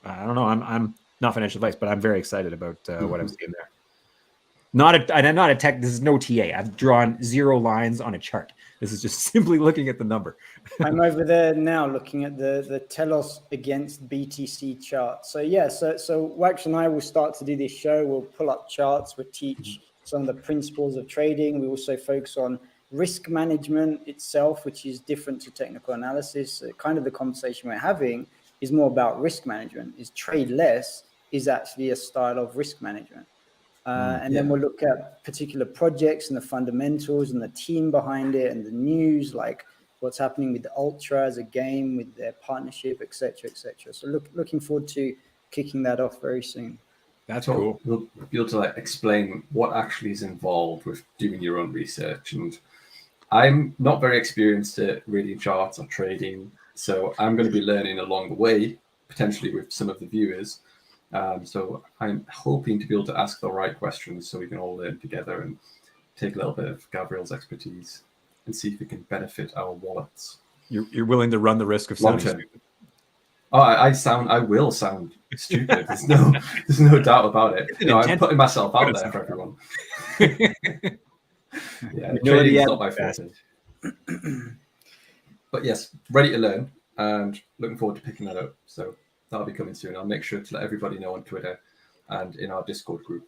I don't know. I'm not financial advice, but I'm very excited about what I'm seeing there. I'm not a tech. This is no TA. I've drawn 0 lines on a chart. This is just simply looking at the number. I'm over there now looking at the Telos against BTC chart. So yeah, so Wax and I will start to do this show. We'll pull up charts. We'll teach some of the principles of trading. We also focus on risk management itself, which is different to technical analysis. So kind of the conversation we're having is more about risk management. Is trade less is actually a style of risk management. Then we'll look at particular projects and the fundamentals and the team behind it and the news, like what's happening with the Ultra as a game, with their partnership, etc., etc. So looking forward to kicking that off very soon. That's So cool. we'll be able to like explain what actually is involved with doing your own research. And I'm not very experienced at reading charts or trading, so I'm going to be learning along the way, potentially with some of the viewers. So I'm hoping to be able to ask the right questions so we can all learn together and take a little bit of Gabriel's expertise and see if we can benefit our wallets. You're willing to run the risk of Long sounding term. stupid. Oh, I will sound stupid. There's no doubt about it. No, I'm putting myself out there for everyone. Yeah, trading is not my forte. But yes, ready to learn and looking forward to picking that up. So that'll be coming soon. I'll make sure to let everybody know on Twitter and in our Discord group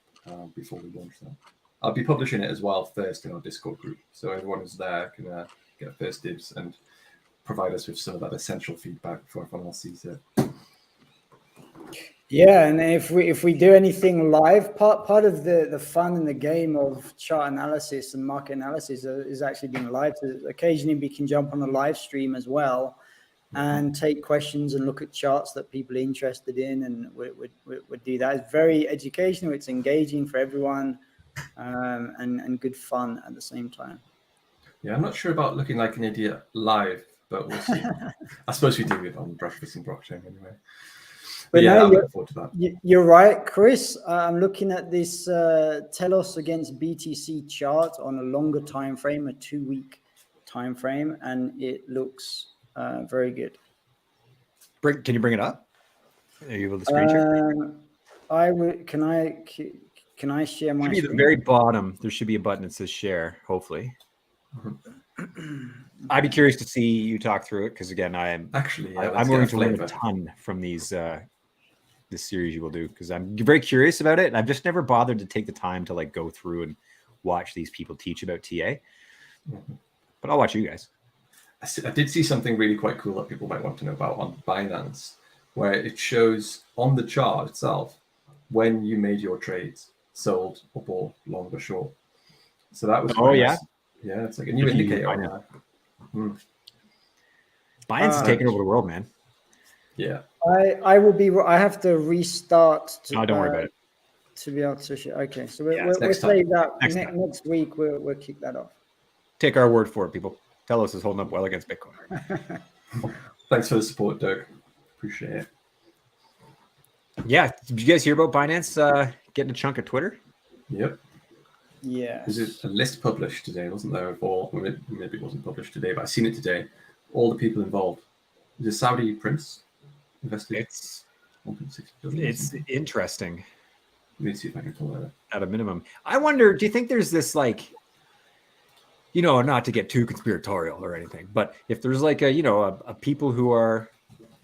before we launch that. I'll be publishing it as well first in our Discord group, so everyone who's there can get first dibs and provide us with some of that essential feedback before everyone else sees it. Yeah, and if we do anything live, part of the fun and the game of chart analysis and market analysis is actually being live. So occasionally we can jump on a live stream as well and take questions and look at charts that people are interested in, and we do that. It's very educational, it's engaging for everyone, and good fun at the same time. Yeah, I'm not sure about looking like an idiot live, but we'll see. I suppose we do it on Breakfast and Blockchain anyway. But yeah, I'm looking forward to that. You're right, Chris. I'm looking at this Telos against BTC chart on a longer time frame, a 2-week time frame, and it looks very good. Can you bring it up? Are you able to screen share? I would. Can I share my? Should be at the very bottom. There should be a button that says share. Hopefully. I'd be curious to see you talk through it because again, I'm going to learn a ton from these this series you will do because I'm very curious about it, and I've just never bothered to take the time to like go through and watch these people teach about TA. But I'll watch you guys. I did see something really quite cool that people might want to know about on Binance, where it shows on the chart itself when you made your trades. sold or bought long or short. So that was Oh, quite yeah? nice. Yeah, it's like a new If you use indicator on Binance. that. Binance is Uh, taking over the world, man. Yeah. I will be. I have to restart Oh, don't worry about it. to be able to share. Okay, so Yeah, we'll next say time. that Next time. next week we'll kick that off. Take our word for it, people. Telos is holding up well against Bitcoin. Thanks for the support, Doug. Appreciate it. Yeah. Did you guys hear about Binance getting a chunk of Twitter? Yep. Yeah. There's a list published today, wasn't there, of all, well, maybe it wasn't published today, but I've seen it today. All the people involved. The Saudi prince invested It's 1.6 billion. it's interesting Let me see if I can pull that up. at a minimum. I wonder, do you think there's this like, not to get too conspiratorial or anything, but if there's like a people who are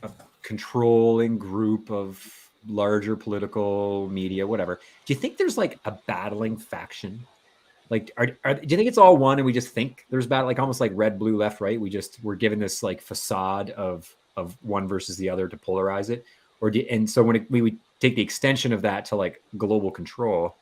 a controlling group of larger political media, whatever, do you think there's like a battling faction? Like, do you think it's all one and we just think there's battle, like almost like red, blue, left, right? We're given this like facade of one versus the other to polarize it, and so when we take the extension of that to like global control,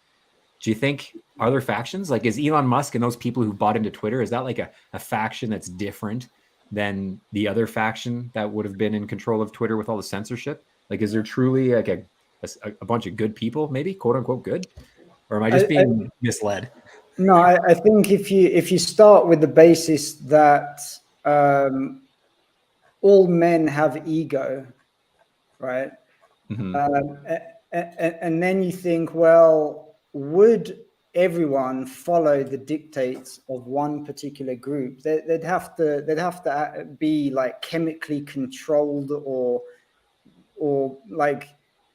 do you think are there factions? Like, is Elon Musk and those people who bought into Twitter, is that like a faction that's different than the other faction that would have been in control of Twitter with all the censorship? Like, is there truly like a bunch of good people, maybe quote unquote good, or am I just being misled? No, I think if you start with the basis that all men have ego, right? And then you think, well, would everyone follow the dictates of one particular group? They'd have to be like chemically controlled, or like,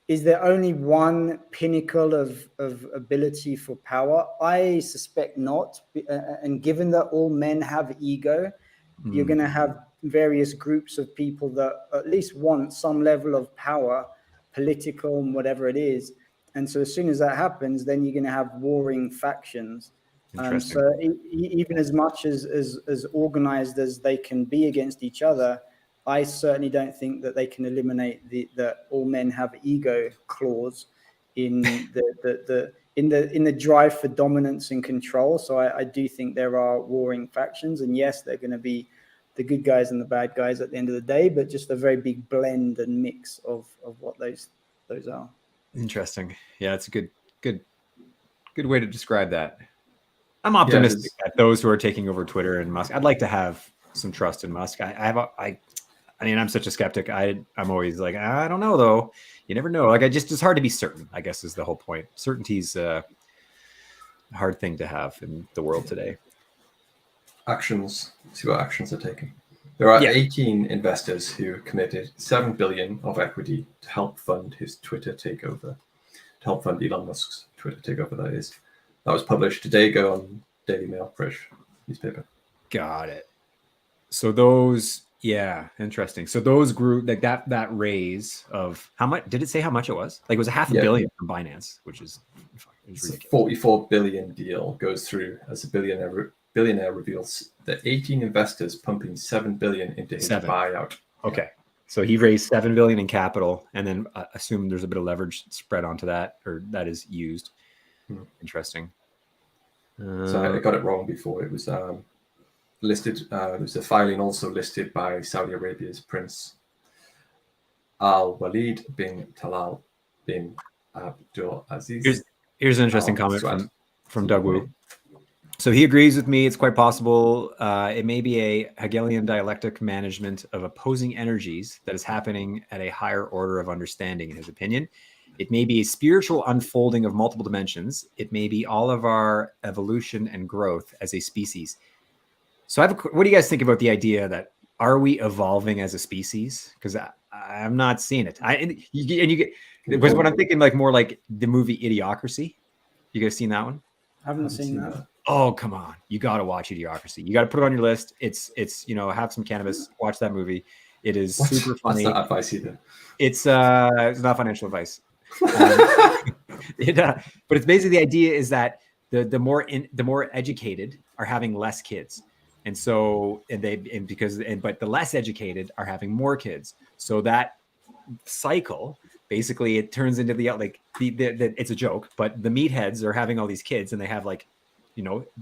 is there only one pinnacle of ability for power? I suspect not. And given that all men have ego, you're going to have various groups of people that at least want some level of power, political and whatever it is. And so as soon as that happens, then you're going to have warring factions. So even as much as organized as they can be against each other, I certainly don't think that they can eliminate the all men have ego clause in the drive for dominance and control. So I do think there are warring factions, and yes, they're going to be the good guys and the bad guys at the end of the day, but just a very big blend and mix of what those are. Interesting. Yeah, it's a good way to describe that. I'm optimistic that those who are taking over Twitter and Musk, I'd like to have some trust in Musk. I mean, I'm such a skeptic. I'm always like, I don't know though. You never know. Like, it's hard to be certain, I guess is the whole point. Certainty's a hard thing to have in the world today. Actions. See what actions are taken. There are 18 investors who committed $7 billion of equity to help fund his Twitter takeover. To help fund Elon Musk's Twitter takeover, that is. That was published today. Go on Daily Mail, British newspaper. Got it. So those, interesting. So those group like that raise of how much did it say how much it was? Like it was $500 million from Binance, which is ridiculous. A 44 billion deal goes through as a billionaire reveals that 18 investors pumping $7 billion into his buyout. Okay. So he raised $7 billion in capital, and then assume there's a bit of leverage spread onto that, or that is used. Interesting. So I got it wrong before. It was listed. There's a filing also listed by Saudi Arabia's Prince Al Walid bin Talal bin Abdul Aziz. Here's an interesting comment from Doug Wu. So he agrees with me. It's quite possible it may be a Hegelian dialectic management of opposing energies that is happening at a higher order of understanding, in his opinion. It may be a spiritual unfolding of multiple dimensions. It may be all of our evolution and growth as a species. So what do you guys think about the idea that are we evolving as a species? Because I'm not seeing it. Because what I'm thinking, like more like the movie Idiocracy. You guys seen that one? I haven't seen that. Oh, come on. You got to watch Idiocracy. You got to put it on your list. It's have some cannabis, watch that movie. It is super funny. That's not advice either. It's not financial advice. But it's basically the idea is that the more educated are having less kids. And so, but the less educated are having more kids. So that cycle basically it turns into it's a joke, but the meatheads are having all these kids and they have like,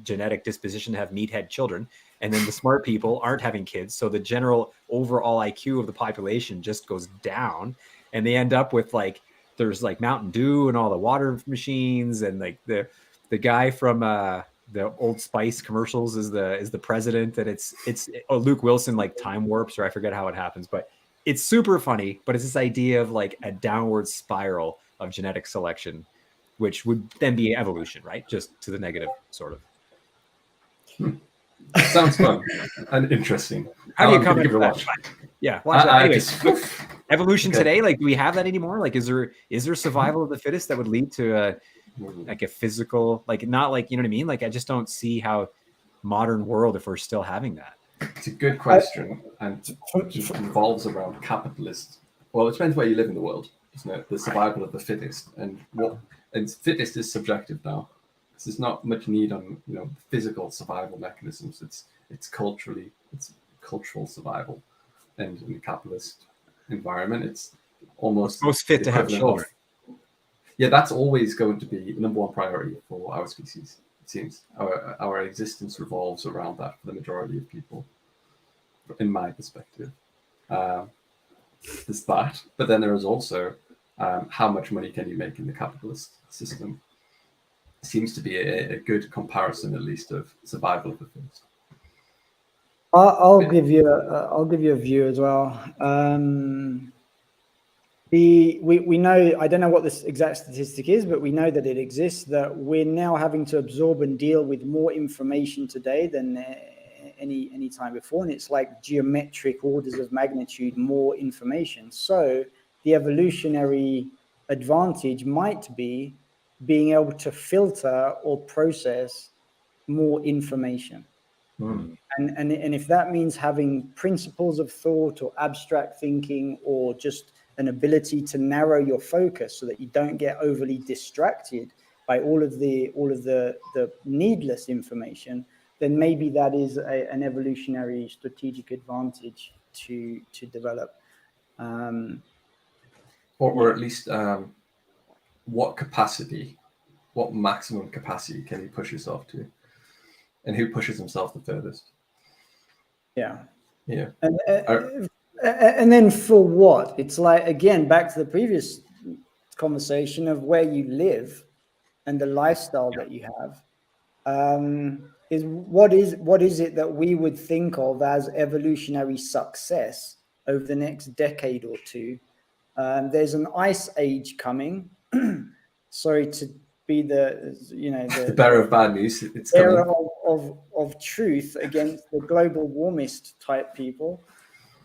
genetic disposition to have meathead children. And then the smart people aren't having kids. So the general overall IQ of the population just goes down, and they end up with like, there's like Mountain Dew and all the water machines, and like the guy from the Old Spice commercials is the president, and it's Luke Wilson like time warps, or I forget how it happens, but it's super funny. But it's this idea of like a downward spiral of genetic selection, which would then be evolution, right? Just to the negative, sort of. Sounds fun and interesting. How do you I'm gonna comment give it a on watch. that? Yeah, watch that. Anyway, evolution Okay. today, like, do we have that anymore? Like, is there survival of the fittest that would lead to like a physical, like, not like, you know what I mean? Like, I just don't see how modern world if we're still having that. It's a good question, and it revolves around capitalist. Well, it depends where you live in the world, isn't it? The survival of the fittest, and fittest is subjective now. There's not much need on physical survival mechanisms. It's cultural survival, and in the capitalist environment, it's almost Most fit to have equivalent children. yeah, that's always going to be the number one priority for our species. It seems our existence revolves around that for the majority of people, in my perspective. There's that, but then there is also how much money can you make in the capitalist system. Seems to be a good comparison, at least, of survival of the fittest. I'll give you a view as well. We know, I don't know what this exact statistic is, but we know that it exists, that we're now having to absorb and deal with more information today than any time before, and it's like geometric orders of magnitude more information. So the evolutionary advantage might be being able to filter or process more information. And if that means having principles of thought or abstract thinking, or just an ability to narrow your focus so that you don't get overly distracted by all of the needless information, then maybe that is an evolutionary strategic advantage to develop. Or at least what maximum capacity can he push himself to, and who pushes himself the furthest? Yeah. And and then for what? It's like, again, back to the previous conversation of where you live and the lifestyle that you have. Is what is it that we would think of as evolutionary success over the next decade or two? There's an ice age coming. Sorry to be the bearer of bad news. It's bearer coming. of truth against the global warmist type people.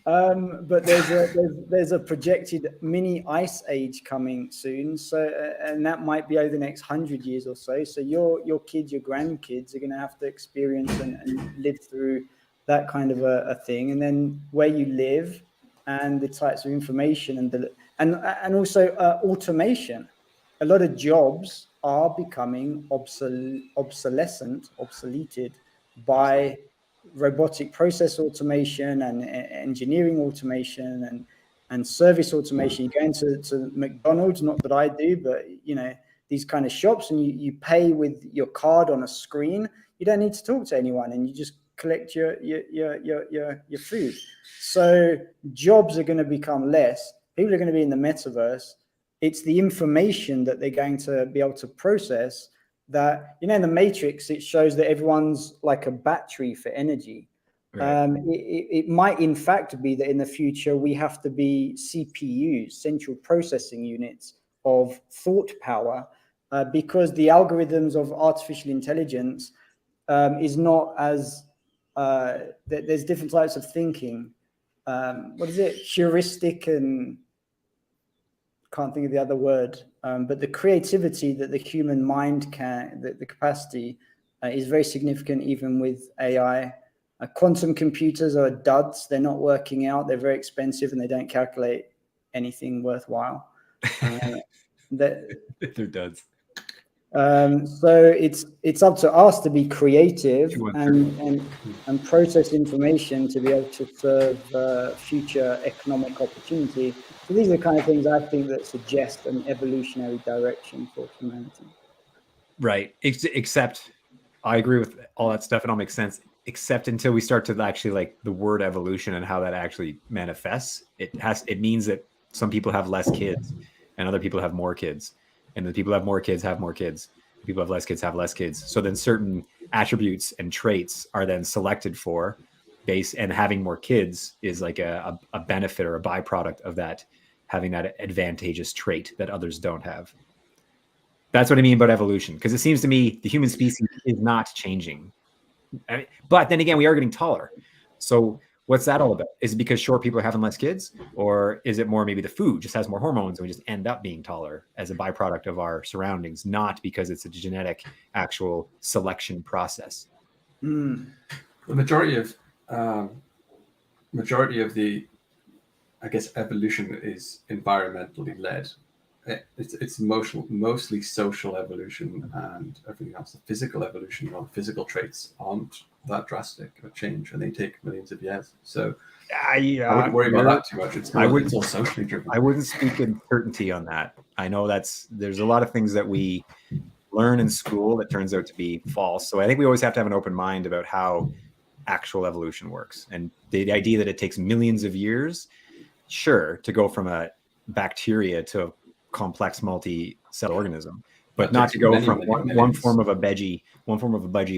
But there's a projected mini ice age coming soon. So, and that might be over the next 100 years or so. So your kids, your grandkids are going to have to experience and live through that kind of a thing. And then where you live and the types of information and also automation. A lot of jobs are becoming obsoleted by robotic process automation and engineering automation and service automation. You go into McDonald's, not that I do, but these kind of shops, and you pay with your card on a screen. You don't need to talk to anyone, and you just collect your food. So jobs are going to become less. People are going to be in the metaverse. It's the information that they're going to be able to process that, in the Matrix, it shows that everyone's like a battery for energy. Right. It might in fact be that in the future we have to be CPUs, central processing units of thought power, because the algorithms of artificial intelligence is not as there's different types of thinking. What is it? Heuristic and can't think of the other word, but the creativity that the human mind the capacity is very significant even with AI. Quantum computers are duds. They're not working out. They're very expensive and they don't calculate anything worthwhile. They're duds. So it's up to us to be creative Two, one, and process information to be able to serve future economic opportunity. So these are the kind of things I think that suggest an evolutionary direction for humanity. Right. Except I agree with all that stuff. It all makes sense. Except until we start to actually like the word evolution and how that actually manifests. It means that some people have less kids and other people have more kids. And the people who have more kids have more kids. The people who have less kids have less kids. So then certain attributes and traits are then selected for base, and having more kids is like a benefit or a byproduct of that, having that advantageous trait that others don't have. That's what I mean about evolution, because it seems to me the human species is not changing. But then again, we are getting taller. So what's that all about? Is it because short people are having less kids? Or is it more maybe the food just has more hormones and we just end up being taller as a byproduct of our surroundings, not because it's a genetic actual selection process? Mm. The majority of the, I guess, evolution is environmentally led. It's mostly social evolution, and everything else. The physical evolution or physical traits aren't that drastic of a change, and they take millions of years. So I wouldn't worry about that too much. It's all socially driven. I wouldn't speak in certainty on that. I know there's a lot of things that we learn in school that turns out to be false. So I think we always have to have an open mind about how actual evolution works. And the idea that it takes millions of years, sure, to go from a bacteria to a complex multi-cell organism, but not to go from one form of a budgie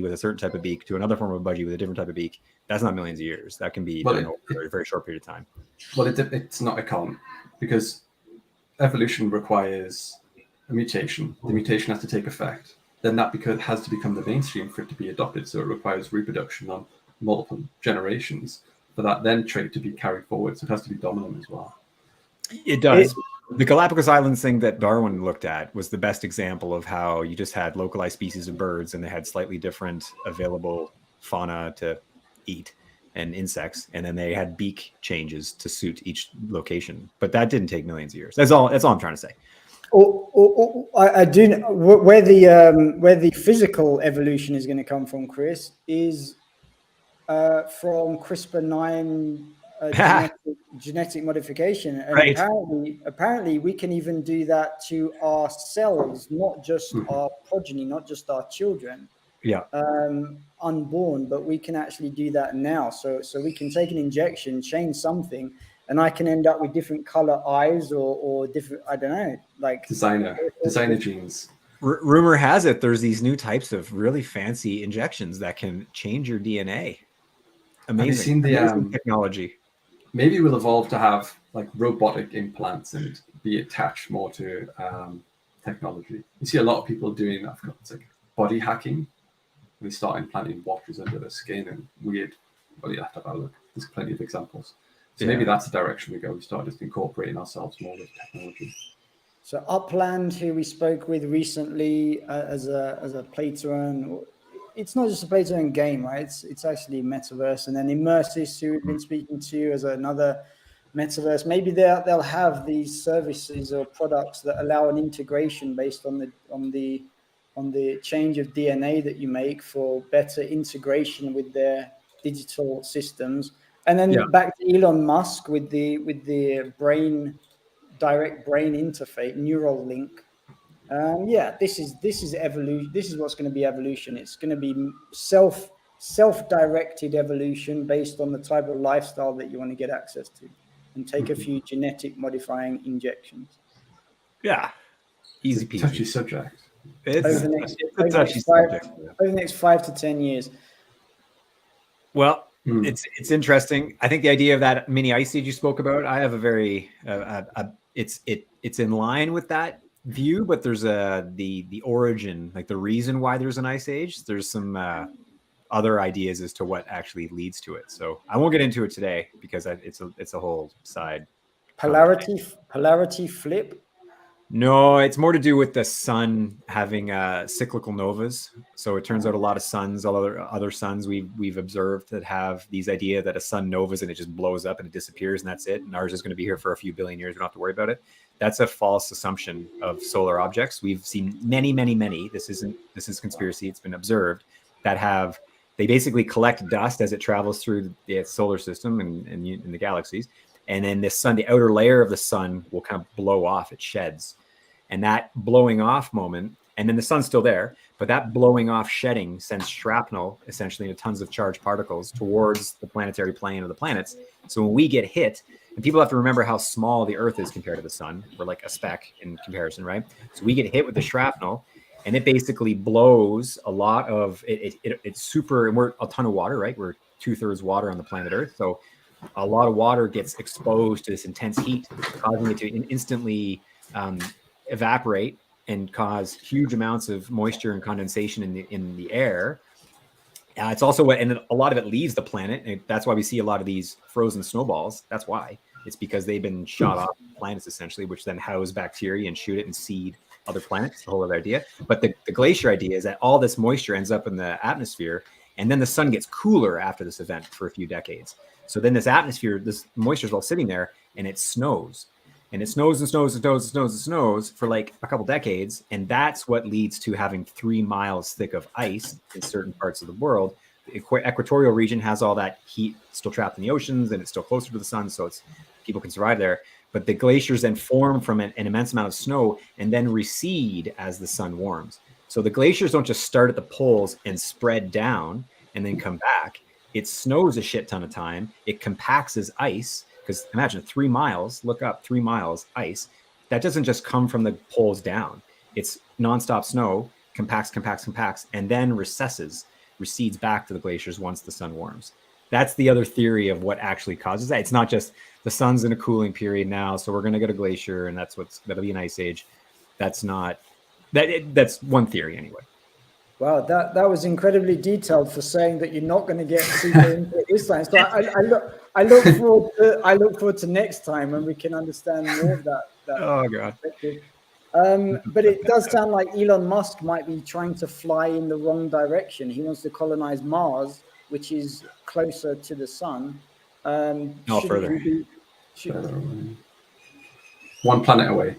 with a certain type of beak to another form of a budgie with a different type of beak. That's not millions of years. That can be done over a very short period of time. Well, it's not a con, because evolution requires a mutation. The mutation has to take effect. Then that has to become the mainstream for it to be adopted. So it requires reproduction on multiple generations for that then trait to be carried forward. So it has to be dominant as well. It does. The Galapagos Islands thing that Darwin looked at was the best example of how you just had localized species of birds and they had slightly different available fauna to eat and insects, and then they had beak changes to suit each location. But that didn't take millions of years. That's all I'm trying to say. I do know where the physical evolution is going to come from, Chris, is from CRISPR-9 genetic modification, and right. apparently we can even do that to ourselves, not just our progeny, not just our children, unborn, but we can actually do that now. So we can take an injection, change something, and I can end up with different color eyes or different, I don't know, like designer genes. Rumor has it there's these new types of really fancy injections that can change your DNA. Amazing. Have you seen the amazing technology? Maybe we'll evolve to have like robotic implants and be attached more to technology. You see a lot of people doing, I forgot, it's like body hacking. They start implanting watches under their skin and weird. Well, you have to have a look. There's plenty of examples. So maybe that's the direction we go. We start just incorporating ourselves more with technology. So Upland, who we spoke with recently as a play-to-earn, it's not just a play-to-earn game, right? It's actually metaverse. And then Immersis, who we've been speaking to, as another metaverse. Maybe they'll have these services or products that allow an integration based on the change of DNA that you make for better integration with their digital systems. And then back to Elon Musk with the direct brain interface, neural link. This is evolution. This is what's going to be evolution. It's going to be self-directed evolution based on the type of lifestyle that you want to get access to, and take a few genetic modifying injections. Yeah, easy peasy. Touchy subject. Over the next 5 to 10 years. Well, it's interesting. I think the idea of that mini ice age you spoke about, I have a very it's in line with that view, but there's the origin, like the reason why there's an ice age. There's some other ideas as to what actually leads to it. So I won't get into it today because it's a whole side. Polarity flip. No, it's more to do with the sun having cyclical novas. So it turns out a lot of suns, all other suns we've observed that have these idea that a sun novas and it just blows up and it disappears and that's it. And ours is going to be here for a few billion years. We don't have to worry about it. That's a false assumption of solar objects. We've seen many. This is conspiracy. It's been observed that they basically collect dust as it travels through the solar system and in the galaxies. And then the sun, the outer layer of the sun will kind of blow off. It sheds. And that blowing off moment, and then the sun's still there, but that blowing off shedding sends shrapnel, essentially, into tons of charged particles towards the planetary plane of the planets. So when we get hit, and people have to remember how small the Earth is compared to the sun. We're like a speck in comparison, right? So we get hit with the shrapnel, and it basically blows a lot of it. It's super, and we're a ton of water, right? We're 2/3 water on the planet Earth. So a lot of water gets exposed to this intense heat, causing it to instantly evaporate and cause huge amounts of moisture and condensation in the air. It's also and a lot of it leaves the planet, and that's why we see a lot of these frozen snowballs. That's why. It's because they've been shot off planets, essentially, which then house bacteria and shoot it and seed other planets. The whole other idea. But the glacier idea is that all this moisture ends up in the atmosphere, and then the sun gets cooler after this event for a few decades. So then this atmosphere, this moisture is all sitting there, and it snows. And it snows and snows and snows and snows and snows for like a couple decades. And that's what leads to having 3 miles thick of ice in certain parts of the world. The equatorial region has all that heat still trapped in the oceans, and it's still closer to the sun, so people can survive there. But the glaciers then form from an immense amount of snow and then recede as the sun warms. So the glaciers don't just start at the poles and spread down and then come back. It snows a shit ton of time. It compacts as ice. Because imagine 3 miles, look up 3 miles ice. That doesn't just come from the poles down. It's nonstop snow, compacts, and then recedes back to the glaciers once the sun warms. That's the other theory of what actually causes that. It's not just the sun's in a cooling period now, so we're going to get a glacier, and that'll be an ice age. That's not that's one theory anyway. Wow, that was incredibly detailed for saying that you're not going to get super into it this time. So I look forward to next time when we can understand more of that. Oh god. Perspective. But it does sound like Elon Musk might be trying to fly in the wrong direction. He wants to colonize Mars, which is closer to the sun. Further. One planet away.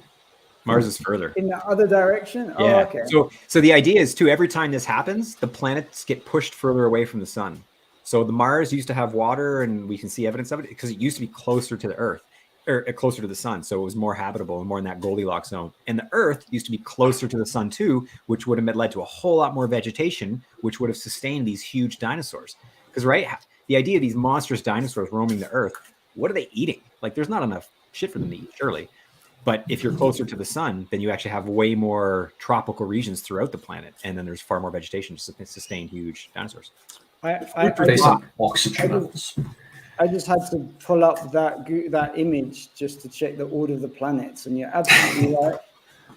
Mars is further. In the other direction? Yeah. Oh, okay. So the idea is too, every time this happens, the planets get pushed further away from the sun. So the Mars used to have water, and we can see evidence of it because it used to be closer to the Earth, or closer to the sun. So it was more habitable and more in that Goldilocks zone. And the Earth used to be closer to the sun too, which would have led to a whole lot more vegetation, which would have sustained these huge dinosaurs. Because the idea of these monstrous dinosaurs roaming the Earth, what are they eating? Like there's not enough shit for them to eat, surely. But if you're closer to the sun, then you actually have way more tropical regions throughout the planet, and then there's far more vegetation to sustain huge dinosaurs. Based on oxygen levels. I just had to pull up that image just to check the order of the planets, and you're absolutely right.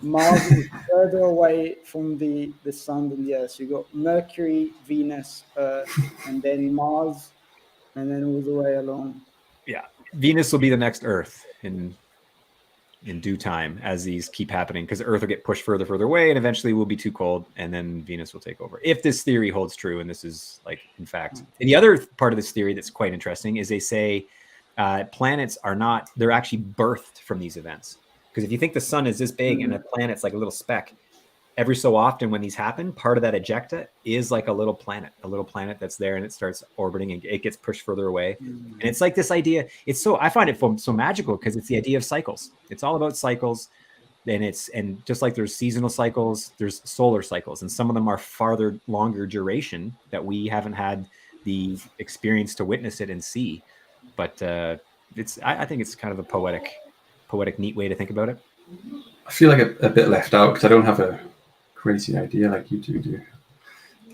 Mars is further away from the sun than the Earth. So you've got Mercury, Venus, Earth, and then Mars, and then all the way along. Yeah, Venus will be the next Earth in due time as these keep happening, because Earth will get pushed further away, and eventually we'll be too cold, and then Venus will take over. If this theory holds true, and this is like in fact. And the other part of this theory that's quite interesting is they say planets they're actually birthed from these events. Because if you think the sun is this big and a planet's like a little speck, every so often when these happen, part of that ejecta is like a little planet that's there, and it starts orbiting and it gets pushed further away. And it's like this idea. I find it so magical because it's the idea of cycles. It's all about cycles. And just like there's seasonal cycles, there's solar cycles, and some of them are longer duration that we haven't had the experience to witness it and see. But I think it's kind of a poetic, neat way to think about it. I feel like a bit left out because I don't have a crazy idea like you do.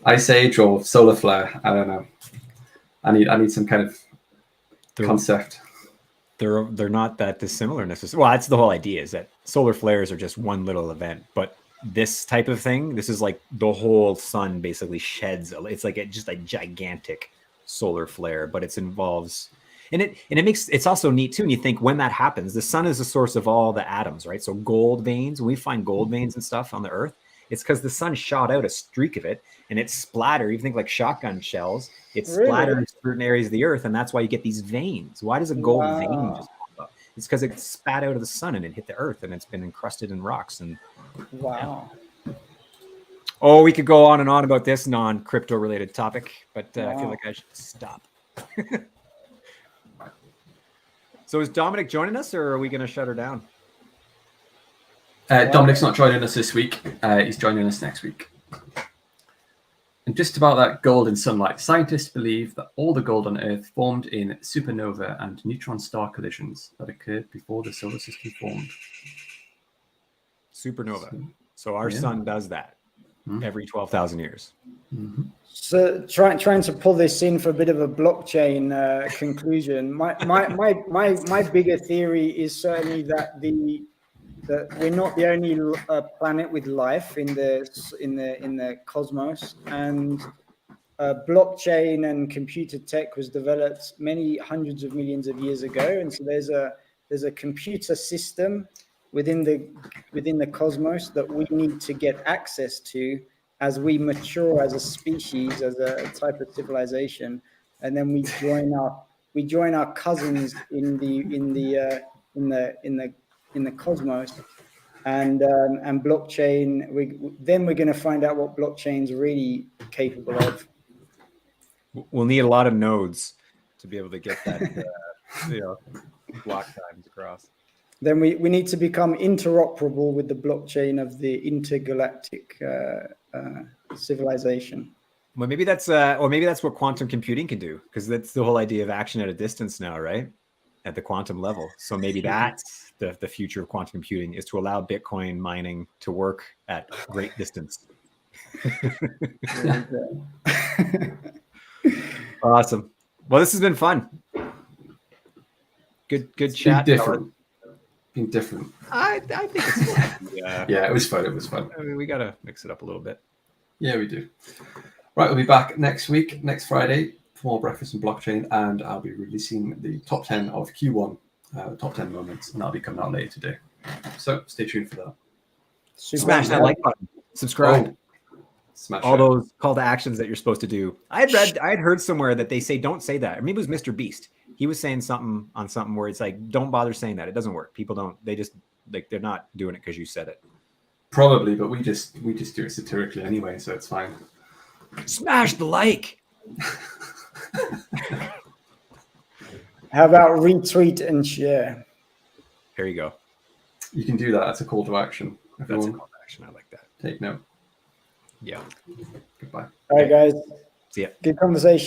Ice Age or solar flare? I don't know. I need some kind of concept. They're not that dissimilar necessarily. Well, that's the whole idea, is that solar flares are just one little event, but this type of thing, this is like the whole sun basically sheds. It's like just a gigantic solar flare, but it involves. And it makes it's also neat too. And you think when that happens, the sun is the source of all the atoms, right? So gold veins, when we find gold veins and stuff on the earth, it's because the sun shot out a streak of it and it splattered. You think like shotgun shells, it splattered certain areas of the earth, and that's why you get these veins. Why does a gold vein just pop up? It's because it spat out of the sun and it hit the earth and it's been encrusted in rocks. And wow. oh, we could go on and on about this non-crypto related topic, but I feel like I should stop. So is Dominic joining us, or are we going to shut her down? Dominic's not joining us this week. He's joining us next week. And just about that gold in sunlight, scientists believe that all the gold on Earth formed in supernova and neutron star collisions that occurred before the solar system formed. Supernova. So our sun does that every 12,000 years. Mm-hmm. So trying to pull this in for a bit of a blockchain conclusion. My bigger theory is certainly that we're not the only planet with life in the cosmos, and blockchain and computer tech was developed many hundreds of millions of years ago, and so there's a computer system within the cosmos that we need to get access to as we mature as a species, as a type of civilization, and then we join our cousins in the cosmos, and blockchain. Then we're going to find out what blockchain's really capable of. We'll need a lot of nodes to be able to get that block times across. Then we need to become interoperable with the blockchain of the intergalactic civilization. Well, maybe that's what quantum computing can do, because that's the whole idea of action at a distance now, right? At the quantum level. So maybe that's the future of quantum computing, is to allow Bitcoin mining to work at great distance. Awesome. Well, this has been fun. Good chat. Being different. I think it's fun. Yeah, it was fun. It was fun. I mean, we got to mix it up a little bit. Yeah, we do. Right, we'll be back next week, next Friday, for more Breakfast and Blockchain, and I'll be releasing the top 10 of Q1, top 10 moments, and that'll be coming out later today. So stay tuned for that. Smash that like button. Subscribe. Smash all those call to actions that you're supposed to do. I had heard somewhere that they say don't say that. Or maybe it was Mr. Beast. He was saying something on something where it's like, don't bother saying that. It doesn't work. People don't. They just like they're not doing it because you said it. Probably, but we just do it satirically anyway, so it's fine. Smash the like. How about retweet and share? Here you go. You can do that. That's a call to action. That's a call to action. I like that. Take note. Yeah. Goodbye. All right, guys. See ya. Good conversation.